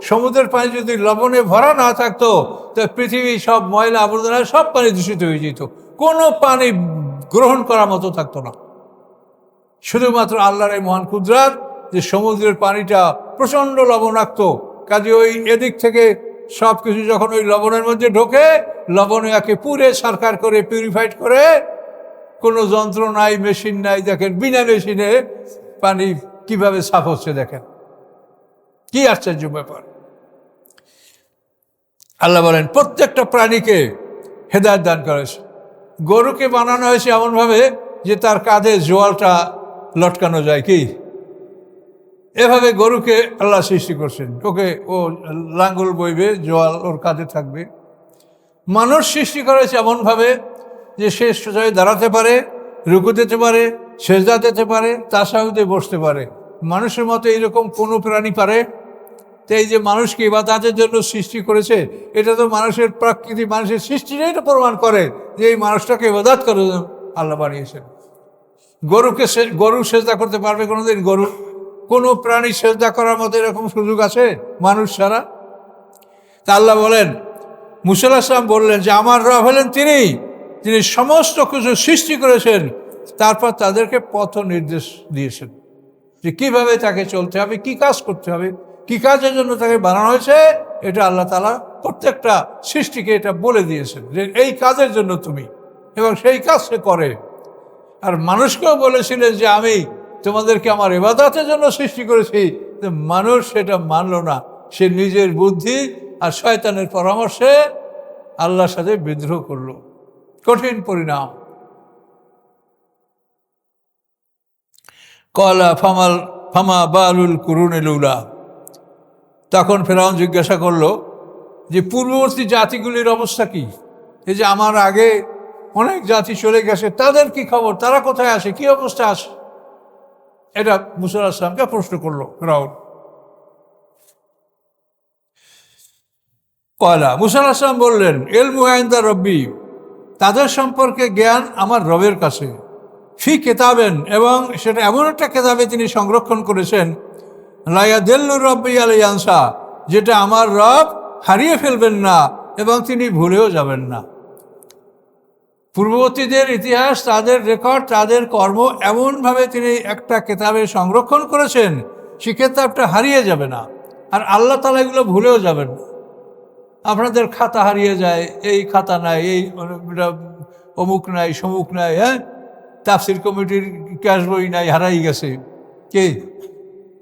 সমুদ্রের পানি যদি লবণে ভরা না থাকতো, তো পৃথিবী সব ময়লা আবর্জনা সব পানি দূষিত হয়ে যেত, কোনো পানি গ্রহণ করার মতো থাকতো না। শুধুমাত্র আল্লাহর এই মহান কুদরত যে সমুদ্রের পানিটা প্রচণ্ড লবণাক্ত, কাজে ওই এদিক থেকে সব কিছু যখন ওই লবণের মধ্যে ঢোকে, লবণে একে পুরে সরকার করে পিউরিফাইড করে, কোনো যন্ত্র নাই, মেশিন নাই। দেখেন বিনা মেশিনে পানি কিভাবে সাফ হচ্ছে, দেখেন কি আশ্চর্য ব্যাপার। আল্লাহ বলেন প্রত্যেকটা প্রাণীকে হেদায়েত দান করেছে। গরুকে বানানো হয়েছে এমনভাবে যে তার কাঁধে জোয়ালটা লটকানো যায়, কি এভাবে গরুকে আল্লাহ সৃষ্টি করছেন। ওকে ও লাঙ্গল বইবে, জোয়াল ওর কাঁধে থাকবে। মানুষ সৃষ্টি করেছে এমনভাবে যে সে সোজায় দাঁড়াতে পারে, রুকু দিতে পারে, সেজদা দিতে পারে, তাসাহুদে বসতে পারে। মানুষের মতো এইরকম কোনো প্রাণী পারে? তো এই যে মানুষকে ইবাদতের জন্য সৃষ্টি করেছে, এটা তো মানুষের প্রকৃতি, মানুষের সৃষ্টিটাই এটা প্রমাণ করে যে এই মানুষটাকে ইবাদত করে আল্লাহ বানিয়েছেন। গরু সেজদা করতে পারবে কোনোদিন? গরু, কোনো প্রাণী সেজদা করার মতো এরকম সুযোগ আছে মানুষ ছাড়া? তা আল্লাহ বলেন, মূসা আলাইহিস সালাম বললেন যে আমার রব হলেন তিনি সমস্ত কিছু সৃষ্টি করেছেন, তারপর তাদেরকে পথ নির্দেশ দিয়েছেন যে কিভাবে তাকে চলতে হবে, কি কাজ করতে হবে, কি কাজের জন্য তাকে বানানো হয়েছে, এটা আল্লাহ তাআলা প্রত্যেকটা সৃষ্টিকে এটা বলে দিয়েছেন যে এই কাজের জন্য তুমি, এবং সেই কাজ সে করে। আর মানুষকেও বলেছিলেন যে আমি তোমাদেরকে আমার ইবাদতের জন্য সৃষ্টি করেছি, মানুষ সেটা মানল না। সে নিজের বুদ্ধি আর শয়তানের পরামর্শে আল্লাহর সাথে বিদ্রোহ করল। কঠিন পরিণাম। কলা ফামা বালুল কুরুনিল উলা। তখন ফেরাউন জিজ্ঞাসা করলো যে পূর্ববর্তী জাতিগুলির অবস্থা কি? এই যে আমার আগে অনেক জাতি চলে গেছে, তাদের কি খবর? তারা কোথায় আসে, কি অবস্থা আছে? এটা মুসা আলাইহিস সালামকে প্রশ্ন করলো ফেরাউন। কয়লা মুসা আলাইহিস সালাম বললেন, ইলমু ইনদা রব্বি, তাদের সম্পর্কে জ্ঞান আমার রবের কাছে। ফি কেতাবেন, এবং সেটা এমন একটা কেতাবে তিনি সংরক্ষণ করেছেন, লা ইয়াদিল্লু রব্বি আলা ইয়ানসা, যেটা আমার রব হারিয়ে ফেলবেন না এবং তিনি ভুলেও যাবেন না। পূর্ববর্তীদের ইতিহাস, তাদের রেকর্ড, তাদের কর্ম এমনভাবে তিনি একটা কেতাবে সংরক্ষণ করেছেন, সে কেতাবটা হারিয়ে যাবে না। আর আল্লাহ তাআলা এগুলো ভুলেও যাবেন না। আপনাদের খাতা হারিয়ে যায়, এই খাতা নাই, এই অমুক নাই, সমুক নাই, হ্যাঁ, তাফসির কমিটির ক্যাশ বই নাই, হারাই গেছে কি?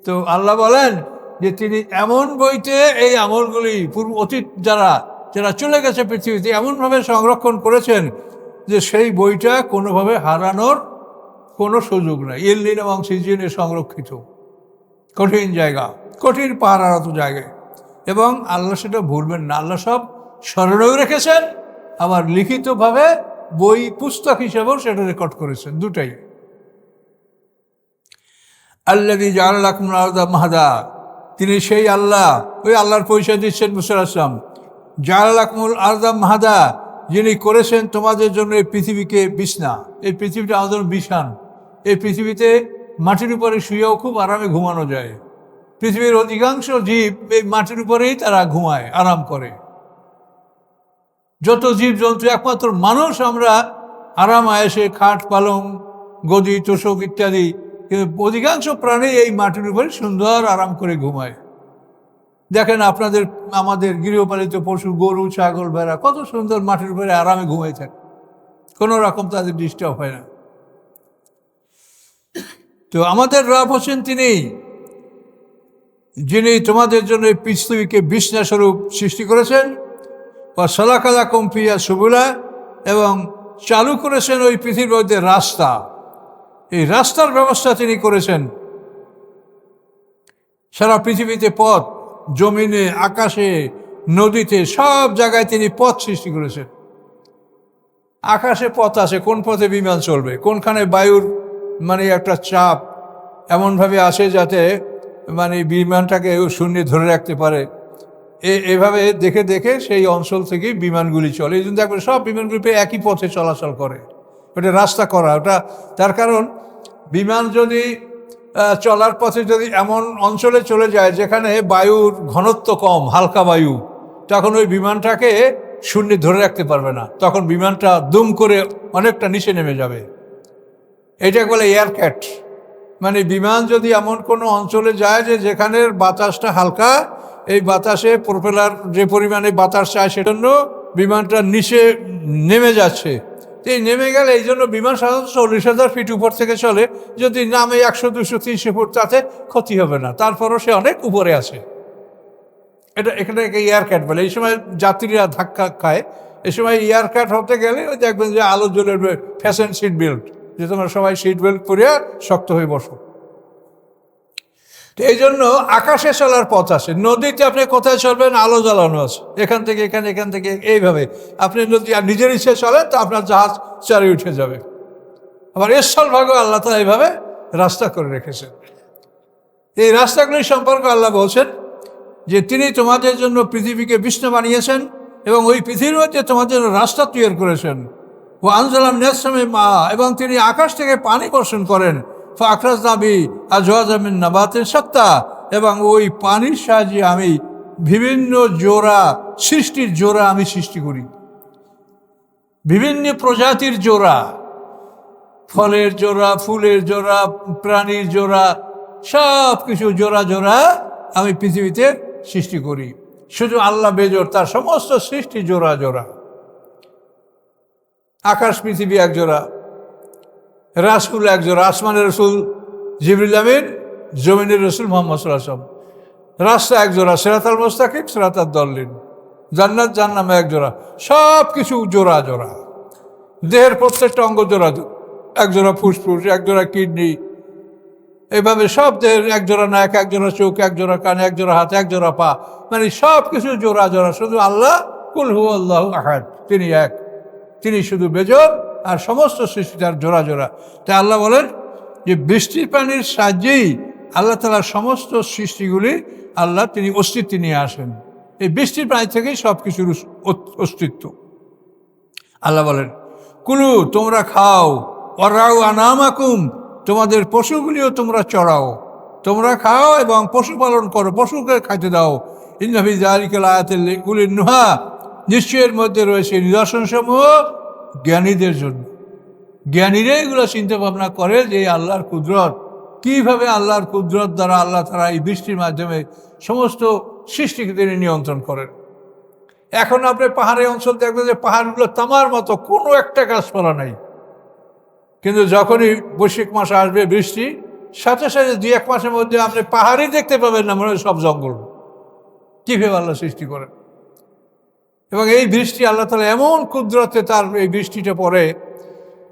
তো আল্লাহ বলেন যে তিনি এমন বইতে এই আমলগুলি অতীত যারা চলে গেছে পৃথিবীতে এমনভাবে সংরক্ষণ করেছেন যে সেই বইটা কোনোভাবে হারানোর কোনো সুযোগ নাই। ইল্লিন এবং সিজিনে সংরক্ষিত কঠিন জায়গা, কঠিন পাহারারত জায়গায়, এবং আল্লাহ সেটা ভুলবেন না। আল্লাহ সব স্মরণেও রেখেছেন, আবার লিখিতভাবে বই পুস্তক হিসেবেও সেটা রেকর্ড করেছেন, দুটাই। আল্লাযী জাআলা লাকুমুল আরদা মাহদা, তিনি সেই আল্লাহ, ওই আল্লাহর পরিচয় দিচ্ছেন মুসা আলাইহিস সালাম। জাআলা লাকুমুল আরদা মাহদা, যিনি করেছেন তোমাদের জন্য এই পৃথিবীকে বিছনা। এই পৃথিবীটা আমাদের বিছান। এই পৃথিবীতে মাটির উপরে শুয়েও খুব আরামে ঘুমানো যায়। পৃথিবীর অধিকাংশ জীব এই মাটির উপরেই তারা ঘুমায়, আরাম করে। যত জীবজন্তু, একমাত্র মানুষ আমরা আরাম আয়েসে খাট, পালং, গদি, তোষক ইত্যাদি, কিন্তু অধিকাংশ প্রাণী এই মাটির উপরে সুন্দর আরাম করে ঘুমায়। দেখেন আমাদের গৃহপালিত পশু, গরু, ছাগল, ভেড়া কত সুন্দর মাটির উপরে আরামে ঘুমাই থাকে, কোনো রকম তাদের ডিস্টার্ব হয় না। তো আমাদের রব হোসেন তিনি, যিনি তোমাদের জন্য এই পৃথিবীকে বিছনা স্বরূপ সৃষ্টি করেছেন, বা সালাকা লাকুম ফিহা সুবুলা, এবং চালু করেছেন ওই পৃথিবীর মধ্যে রাস্তা। এই রাস্তার ব্যবস্থা তিনি করেছেন। সারা পৃথিবীতে পথ, জমিনে, আকাশে, নদীতে, সব জায়গায় তিনি পথ সৃষ্টি করেছেন। আকাশে পথ আছে, কোন পথে বিমান চলবে, কোনখানে বায়ুর একটা চাপ এমনভাবে আসে যাতে বিমানটাকে শূন্যে ধরে রাখতে পারে। এভাবে দেখে দেখে সেই অঞ্চল থেকেই বিমানগুলি চলে। এই জন্য দেখবেন সব বিমানগুলি একই পথে চলাচল করে। ওটা রাস্তা করা, ওটা তার কারণ বিমান যদি চলার পথে যদি এমন অঞ্চলে চলে যায় যেখানে বায়ুর ঘনত্ব কম, হালকা বায়ু, তখন ওই বিমানটাকে শূন্যে ধরে রাখতে পারবে না, তখন বিমানটা দুম করে অনেকটা নিচে নেমে যাবে। এটাকে বলে এয়ার ক্যাট। বিমান যদি এমন কোনো অঞ্চলে যায় যে যেখানের বাতাসটা হালকা, এই বাতাসে প্রোপেলার যে পরিমাণে বাতাস চায় সেজন্য বিমানটা নিচে নেমে যাচ্ছে। এই নেমে গেলে এই জন্য বিমান সাধারণত 40,000 ফিট উপর থেকে চলে। যদি নামে 100, 200, 300 ফুট, তাতে ক্ষতি হবে না, তারপরও সে অনেক উপরে আছে। এখানে এয়ার ক্যাট বলে। এই সময় যাত্রীরা ধাক্কা খায়। এই সময় এয়ার ক্যাট হতে গেলে ওই দেখবেন যে আলো জ্বলে ফ্যাশন সিট বেল্ট, যে তোমরা সবাই সিট বেল্ট পরে শক্ত হয়ে বসো। তো এই জন্য আকাশে চলার পথ আছে। নদীতে আপনি কোথায় চলবেন, আলো জ্বালানো আছে, এখান থেকে এখানে, এখান থেকে এইভাবে আপনি যদি নিজের ইচ্ছে চলেন তো আপনার জাহাজ চারে উঠে যাবে। আবার স্থলভাগও আল্লাহ তাআলা এইভাবে রাস্তা করে রেখেছেন। এই রাস্তাগুলি সম্পর্কে আল্লাহ বলছেন যে তিনি তোমাদের জন্য পৃথিবীকে বিছনা বানিয়েছেন এবং ওই পৃথিবীর মধ্যে তোমাদের জন্য রাস্তা তৈরি করেছেন। ও আনজালাম নেসমে মা, এবং তিনি আকাশ থেকে পানি বর্ষণ করেন। ফাখরাজ নাবি আজওয়াজামিন নাবাতের সত্তা, এবং ওই পানির সাহায্যে আমি বিভিন্ন সৃষ্টির জোড়া আমি সৃষ্টি করি। বিভিন্ন প্রজাতির জোড়া, ফলের জোড়া, ফুলের জোড়া, প্রাণীর জোড়া, সব কিছু জোড়া জোড়া আমি পৃথিবীতে সৃষ্টি করি। শুধু আল্লাহ বেজোড়, তার সমস্ত সৃষ্টি জোড়া জোড়া। আকাশ পৃথিবী এক জোড়া, রাসূল এক জোড়া, আসমানের রসুল জিবরিল আমিন, জমিনের রসুল মুহাম্মদ সাল্লাল্লাহু আলাইহি ওয়াসাল্লাম। রাস্তা এক জোড়া, সিরাতাল মুস্তাকিম সিরাতাদ দাল্লিন, জান্নাত জাহান্নাম এক জোড়া, সব কিছু জোড়া জোড়া। দেহের প্রত্যেকটা অঙ্গ জোড়া, এক জোড়া ফুসফুস, এক জোড়া কিডনি, এইভাবে সব দেহের এক জোড়া নাক, এক জোড়া চোখ, এক জোড়া কান, এক জোড়া হাত, এক জোড়া পা, মানে সব কিছু জোড়া জোড়া। শুধু আল্লাহ কুল হুয়াল্লাহু আহাদ, তিনি এক, তিনি শুধু বেজোড়, আর সমস্ত সৃষ্টি তার জোড়া জোড়া। তাই আল্লাহ বলেন যে বৃষ্টির পানির সাহায্যেই আল্লাহ তাআলার সমস্ত সৃষ্টিগুলি আল্লাহ তিনি অস্তিত্বে নিয়ে আসেন। এই বৃষ্টির পানি থেকেই সব কিছুর অস্তিত্ব। আল্লাহ বলেন কুলু, তোমরা খাও, ওয়ারাউ আনামাকুম, তোমাদের পশুগুলিও তোমরা চড়াও, তোমরা খাও এবং পশুপালন করো, পশুকে খাইতে দাও। ইন্না ফি যালিকা লাআয়াতিন লিউলিন নুহা, নিশ্চয়ের মধ্যে রয়েছে নিদর্শনসমূহ জ্ঞানীদের জন্য। জ্ঞানীরা এগুলো চিন্তা ভাবনা করে যে আল্লাহর কুদরত, কিভাবে আল্লাহর কুদরত দ্বারা আল্লাহ তাআলা এই বৃষ্টির মাধ্যমে সমস্ত সৃষ্টিকে তিনি নিয়ন্ত্রণ করেন। এখন আপনি পাহাড়ি অঞ্চল দেখবেন যে পাহাড়গুলো তামার মতো, কোনো একটা গাছপালা নাই, কিন্তু যখনই বৈশাখ মাস আসবে বৃষ্টি, সাথে সাথে 2-1 মাসের মধ্যে আপনি পাহাড়ই দেখতে পাবেন না, মনে হয় সব জঙ্গল। কীভাবে আল্লাহ সৃষ্টি করেন! এবং এই বৃষ্টি আল্লাহ তাআলা এমন কুদরতে তার এই বৃষ্টিটা পড়ে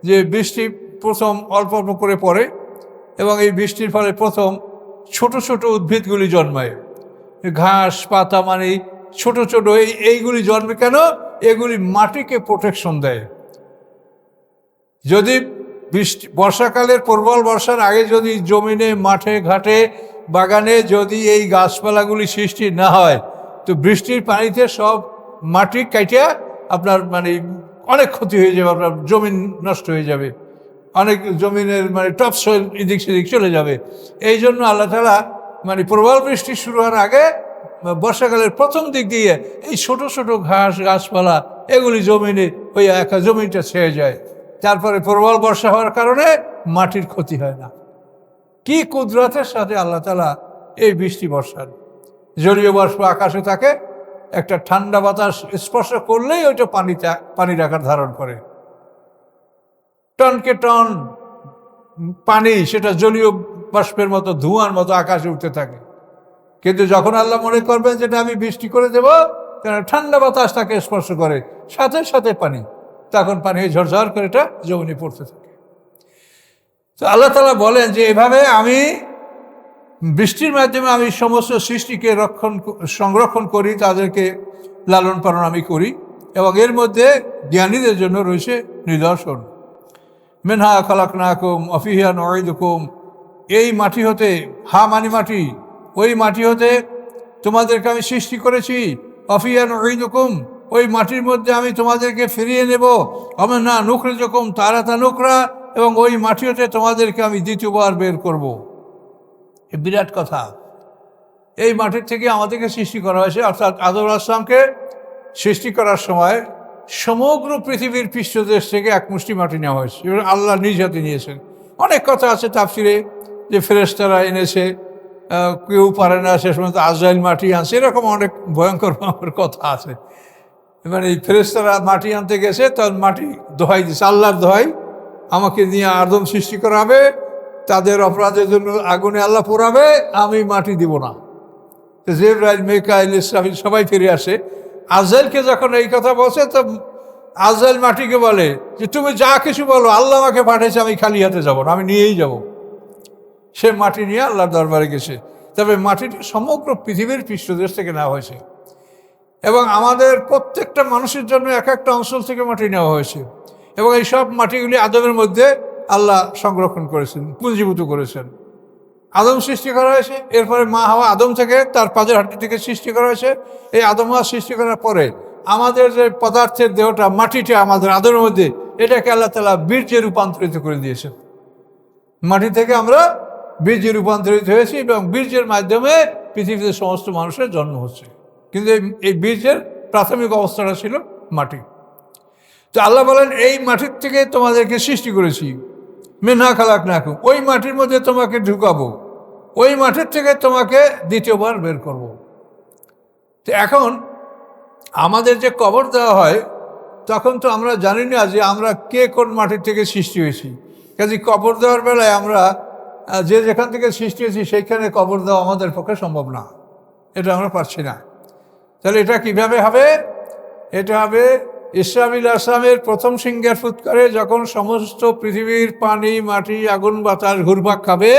যে বৃষ্টি প্রথম অল্প অল্প করে পড়ে, এবং এই বৃষ্টির ফলে প্রথম ছোট ছোট উদ্ভিদগুলি জন্মায়, ঘাস পাতা, মানে ছোট ছোট এইগুলি জন্মে। কেন? এগুলি মাটিকে প্রোটেকশন দেয়। যদি বর্ষাকালের প্রবল বর্ষার আগে যদি জমিনে, মাঠে ঘাটে, বাগানে যদি এই গাছপালাগুলি সৃষ্টি না হয়, তো বৃষ্টির পানিতে সব মাটি কাটিয়া আপনার মানে অনেক ক্ষতি হয়ে যাবে, আপনার জমিন নষ্ট হয়ে যাবে, অনেক জমিনের মানে টপ সয়েল এদিক সেদিক চলে যাবে। এই জন্য আল্লাহ তাআলা মানে প্রবল বৃষ্টি শুরু হওয়ার আগে বর্ষাকালের প্রথম দিক দিয়ে এই ছোট ছোট ঘাস গাছপালা এগুলি জমিনে ওই একা জমিটা ছেয়ে যায়। তারপরে প্রবল বর্ষা হওয়ার কারণে মাটির ক্ষতি হয় না। কি কুদরতের সাথে আল্লাহ তাআলা এই বৃষ্টি বর্ষার। জলীয় বাষ্প আকাশে থাকে, একটা ঠান্ডা বাতাস স্পর্শ করলেই ওইটা পানির আকার ধারণ করে, টনকে টন পানি সেটা জলীয় বাষ্পের মতো, ধোঁয়ার মতো আকাশে উঠতে থাকে। কিন্তু যখন আল্লাহ মনে করবেন যেটা আমি বৃষ্টি করে দেব, কেন ঠান্ডা বাতাস তাকে স্পর্শ করে, সাথে সাথে পানি, তখন পানি ঝরঝর করে এটা জমিনে পড়তে থাকে। তো আল্লাহ তাআলা বলেন যে এভাবে আমি বৃষ্টির মাধ্যমে আমি সমস্ত সৃষ্টিকে সংরক্ষণ করি, তাদেরকে লালন পালন আমি করি, এবং এর মধ্যে জ্ঞানীদের জন্য রয়েছে নিদর্শন। মিনহা খালাকনাকুম ওয়া ফিহা নুঈদুকুম, এই মাটি হতে, হা মানে মাটি, ওই মাটি হতে তোমাদেরকে আমি সৃষ্টি করেছি। ওয়া ফিহা নুঈদুকুম, ওই মাটির মধ্যে আমি তোমাদেরকে ফিরিয়ে নেব। ওয়া মিনহা নুখরিজুকুম তারাতান নুকরা, এবং ওই মাটি হতে তোমাদেরকে আমি দ্বিতীয়বার বের করব। এ বিরাট কথা। এই মাটির থেকে আমাদেরকে সৃষ্টি করা হয়েছে, অর্থাৎ আদম আলাইহিস সালামকে সৃষ্টি করার সময় সমগ্র পৃথিবীর পৃষ্ঠদেশ থেকে এক মুষ্টি মাটি নেওয়া হয়েছে, এবং আল্লাহ নিজ হাতে নিয়েছেন। অনেক কথা আছে তাফসিরে যে ফেরেশতারা এনেছে, কেউ পারে না, শেষ পর্যন্ত আজরাইল মাটি আনছে, এরকম অনেক ভয়ঙ্কর কথা আছে। মানে এই ফেরেশতারা মাটি আনতে গেছে, তখন মাটি দোহাই দিয়েছে, আল্লাহর দোহাই, আমাকে নিয়ে আদম সৃষ্টি করা হবে, তাদের অপরাধের জন্য আগুনে আল্লাহ পোড়াবে, আমি মাটি দিব না। জিবরাইল, মিকাইল, ইসরাফিল সবাই ফিরে আসে। আজরাইলকে যখন এই কথা বলছে, তো আজরাইল মাটিকে বলে যে তুমি যা কিছু বলো, আল্লাহ আমাকে পাঠিয়েছে, আমি খালি হাতে যাব না, আমি নিয়েই যাব। সে মাটি নিয়ে আল্লাহর দরবারে গেছে। তবে মাটিটি সমগ্র পৃথিবীর পৃষ্ঠদেশ থেকে নেওয়া হয়েছে, এবং আমাদের প্রত্যেকটা মানুষের জন্য এক একটা অঞ্চল থেকে মাটি নেওয়া হয়েছে, এবং এই সব মাটিগুলি আদমের মধ্যে আল্লাহ সংরক্ষণ করেছেন, পুঞ্জীভূত করেছেন। আদম সৃষ্টি করা হয়েছে, এরপরে মা হাওয়া আদম থেকে, তার পাঁজের হাড্ডি থেকে সৃষ্টি করা হয়েছে। এই আদম হাওয়া সৃষ্টি করার পরে আমাদের যে পদার্থের দেহটা, মাটিটা আমাদের আদমের মধ্যে, এটাকে আল্লাহ তাআলা বীর্যে রূপান্তরিত করে দিয়েছেন। মাটি থেকে আমরা বীর্যে রূপান্তরিত হয়েছি, এবং বীর্যের মাধ্যমে পৃথিবীতে সমস্ত মানুষের জন্ম হচ্ছে। কিন্তু এই বীর্যের প্রাথমিক অবস্থাটা ছিল মাটি। তো আল্লাহ বলেন এই মাটির থেকে তোমাদেরকে সৃষ্টি করেছি। মিনহা খালাকনাকুম, ওই মাটির মধ্যে তোমাকে ঢুকাবো, ওই মাটির থেকে তোমাকে দ্বিতীয়বার বের করব। তো এখন আমাদের যে কবর দেওয়া হয়, তখন তো আমরা জানি না যে আমরা কে কোন মাটির থেকে সৃষ্টি হয়েছি। কাজে কবর দেওয়ার বেলায় আমরা যে যেখান থেকে সৃষ্টি হয়েছি সেইখানে কবর দেওয়া আমাদের পক্ষে সম্ভব না, এটা আমরা পারছি না। তাহলে এটা কিভাবে হবে? এটা হবে ইসরাফিল আসলামের প্রথম সিংহার ফুৎকারে যখন সমস্ত পৃথিবীর পানি, মাটি, আগুন, বাতাস ঘুরপাক খাবে,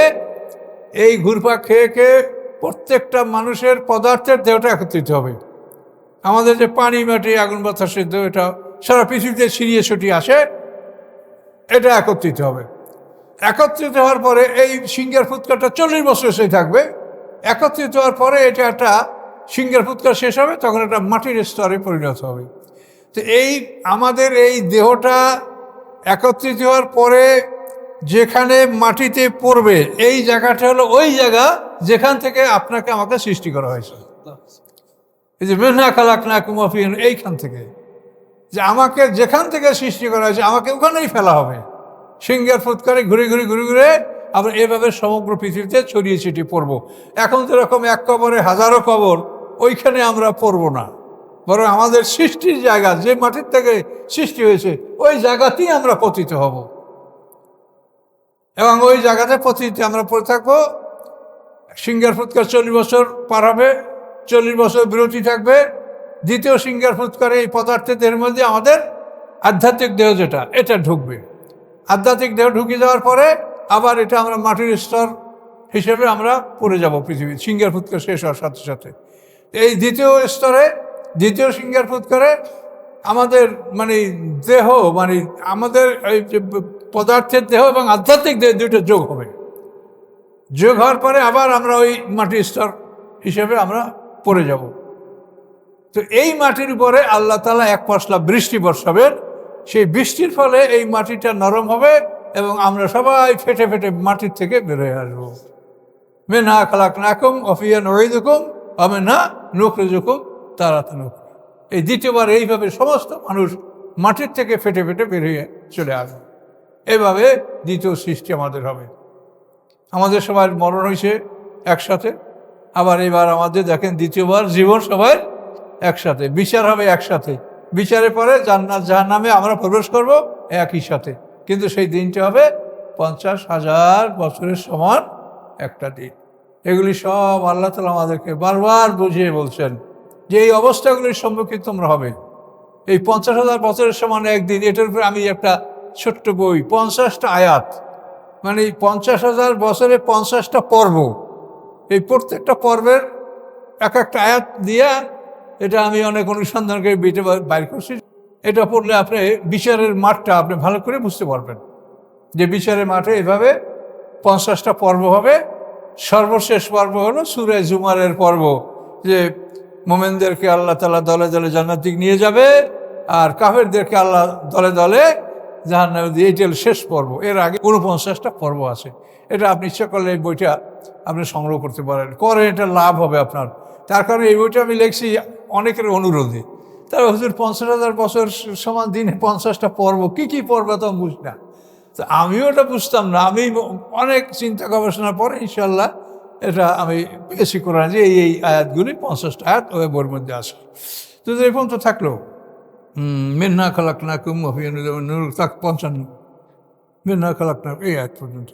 এই ঘুরপাক খেয়ে খেয়ে প্রত্যেকটা মানুষের পদার্থের দেহটা একত্রিত হবে। আমাদের যে পানি, মাটি, আগুন, বাতাসের দেহ, এটা সারা পৃথিবীতে ছিড়িয়ে ছড়িয়ে আসে, এটা একত্রিত হবে। একত্রিত হওয়ার পরে এই সিংহার ফুৎকারটা 40 বছর সেই থাকবে। একত্রিত হওয়ার পরে এটা একটা সিংহার ফুৎকার শেষ হবে, তখন একটা মাটির স্তরে পরিণত হবে। তো এই আমাদের এই দেহটা একত্রিত হওয়ার পরে যেখানে মাটিতে পড়বে, এই জায়গাটা হলো ওই জায়গা যেখান থেকে আপনাকে আমাকে সৃষ্টি করা হয়েছে। এই যে মিনহা খালাকনাকুম ওয়া ফিহা, এইখান থেকে, যে আমাকে যেখান থেকে সৃষ্টি করা হয়েছে আমাকে ওখানেই ফেলা হবে। সিংহার ফুৎকারে ঘুরে ঘুরে ঘুরে ঘুরে আমরা এভাবে সমগ্র পৃথিবীতে ছড়িয়ে ছিটিয়ে পড়বো। এখন যেরকম এক কবরে হাজারো কবর, ওইখানে আমরা পড়বো না, বরং আমাদের সৃষ্টির জায়গা, যে মাটির থেকে সৃষ্টি হয়েছে, ওই জায়গাতেই আমরা পতিত হব এবং ওই জায়গাতে পতিত আমরা পড়ে থাকবো। সিংহার ফুৎকার 40 বছর পার হবে, 40 বছর বিরতি থাকবে। দ্বিতীয় সিংহার ফুৎকারে এই পদার্থের মধ্যে আমাদের আধ্যাত্মিক দেহ যেটা, এটা ঢুকবে। আধ্যাত্মিক দেহ ঢুকে যাওয়ার পরে আবার এটা আমরা মাটির স্তর হিসেবে আমরা পড়ে যাব পৃথিবী, সিংহার ফুৎকার শেষ হওয়ার সাথে সাথে। এই দ্বিতীয় স্তরে, দ্বিতীয় সিংহার ফুৎকারে আমাদের মানে দেহ, মানে আমাদের এই যে পদার্থের দেহ এবং আধ্যাত্মিক দেহ দুটো যোগ হবে। যোগ হওয়ার পরে আবার আমরা ওই মাটির স্তর হিসেবে আমরা পড়ে যাব। তো এই মাটির উপরে আল্লাহ তাআলা এক পশলা বৃষ্টি বর্ষাবেন। সেই বৃষ্টির ফলে এই মাটিটা নরম হবে এবং আমরা সবাই ফেটে ফেটে মাটির থেকে বেরোয় আসবো। মিনহা খালাকনাকুম ওয়া ফিহা নুঈদুকুম ওয়া মিনহা নুখরিজুকুম তারাতান উখরা। এই দ্বিতীয়বার এইভাবে সমস্ত মানুষ মাটির থেকে ফেটে ফেটে বেরিয়ে চলে আসবে। এভাবে দ্বিতীয় সৃষ্টি আমাদের হবে। আমাদের সবার মরণ হয়েছে একসাথে, আবার এবার আমাদের দেখেন দ্বিতীয়বার জীবন সবাই একসাথে, বিচার হবে একসাথে। বিচারের পরে জান্নাত জাহান্নামে আমরা প্রবেশ করব একই সাথে, কিন্তু সেই দিনটা হবে 50,000 বছরের সমান একটা দিন। এগুলি সব আল্লাহ তাআলা আমাদেরকে বারবার বুঝিয়ে বলছেন যে এই অবস্থাগুলির সম্মুখীন তোমরা হবে। এই 50,000 বছরের সমান একদিন, এটার উপরে আমি একটা ছোট্ট বই, 50টা আয়াত, মানে 50,000 বছরে 50টা পর্ব, এই প্রত্যেকটা পর্বের এক একটা আয়াত দিয়া এটা আমি অনেক অনুসন্ধান করে বেটে বাইর করছি। এটা পড়লে আপনি বিচারের মাঠটা আপনি ভালো করে বুঝতে পারবেন যে বিচারের মাঠে এভাবে 50টা পর্ব হবে। সর্বশেষ পর্ব হলো সূরা জুমারের পর্ব, যে মোমেনদেরকে আল্লাহ তাআলা দলে দলে জান্নাত নিয়ে যাবে আর কাফেরদেরকে আল্লাহ দলে দলে জাহান্নামে দিয়ে, এইটা হলো শেষ পর্ব। এর আগে 49টা পর্ব আছে। এটা আপনি ইচ্ছা করলে এই বইটা আপনি সংগ্রহ করতে পারেন, করে এটা লাভ হবে আপনার। তার কারণে এই বইটা আমি লিখছি অনেকের অনুরোধে। তার হুজুর 50,000 বছর সমান দিনে 50টা পর্ব, কী কী পর্ব তো আমি বুঝি না। তো আমিও এটা বুঝতাম না। আমি অনেক চিন্তা গবেষণার পরে ইনশাল্লাহ এটা আমি পেয়েছি কোরআন, যে এই আয়াতগুলি 50টা আয়াত ওই বইয়ের মধ্যে আসে। তো এরকম তো থাকলো মিনহা খালাকনাকুম ওয়া ফিহা নুঈদুকুম 55, মিনহা খালাকনাকুম এই আয়াত পর্যন্ত।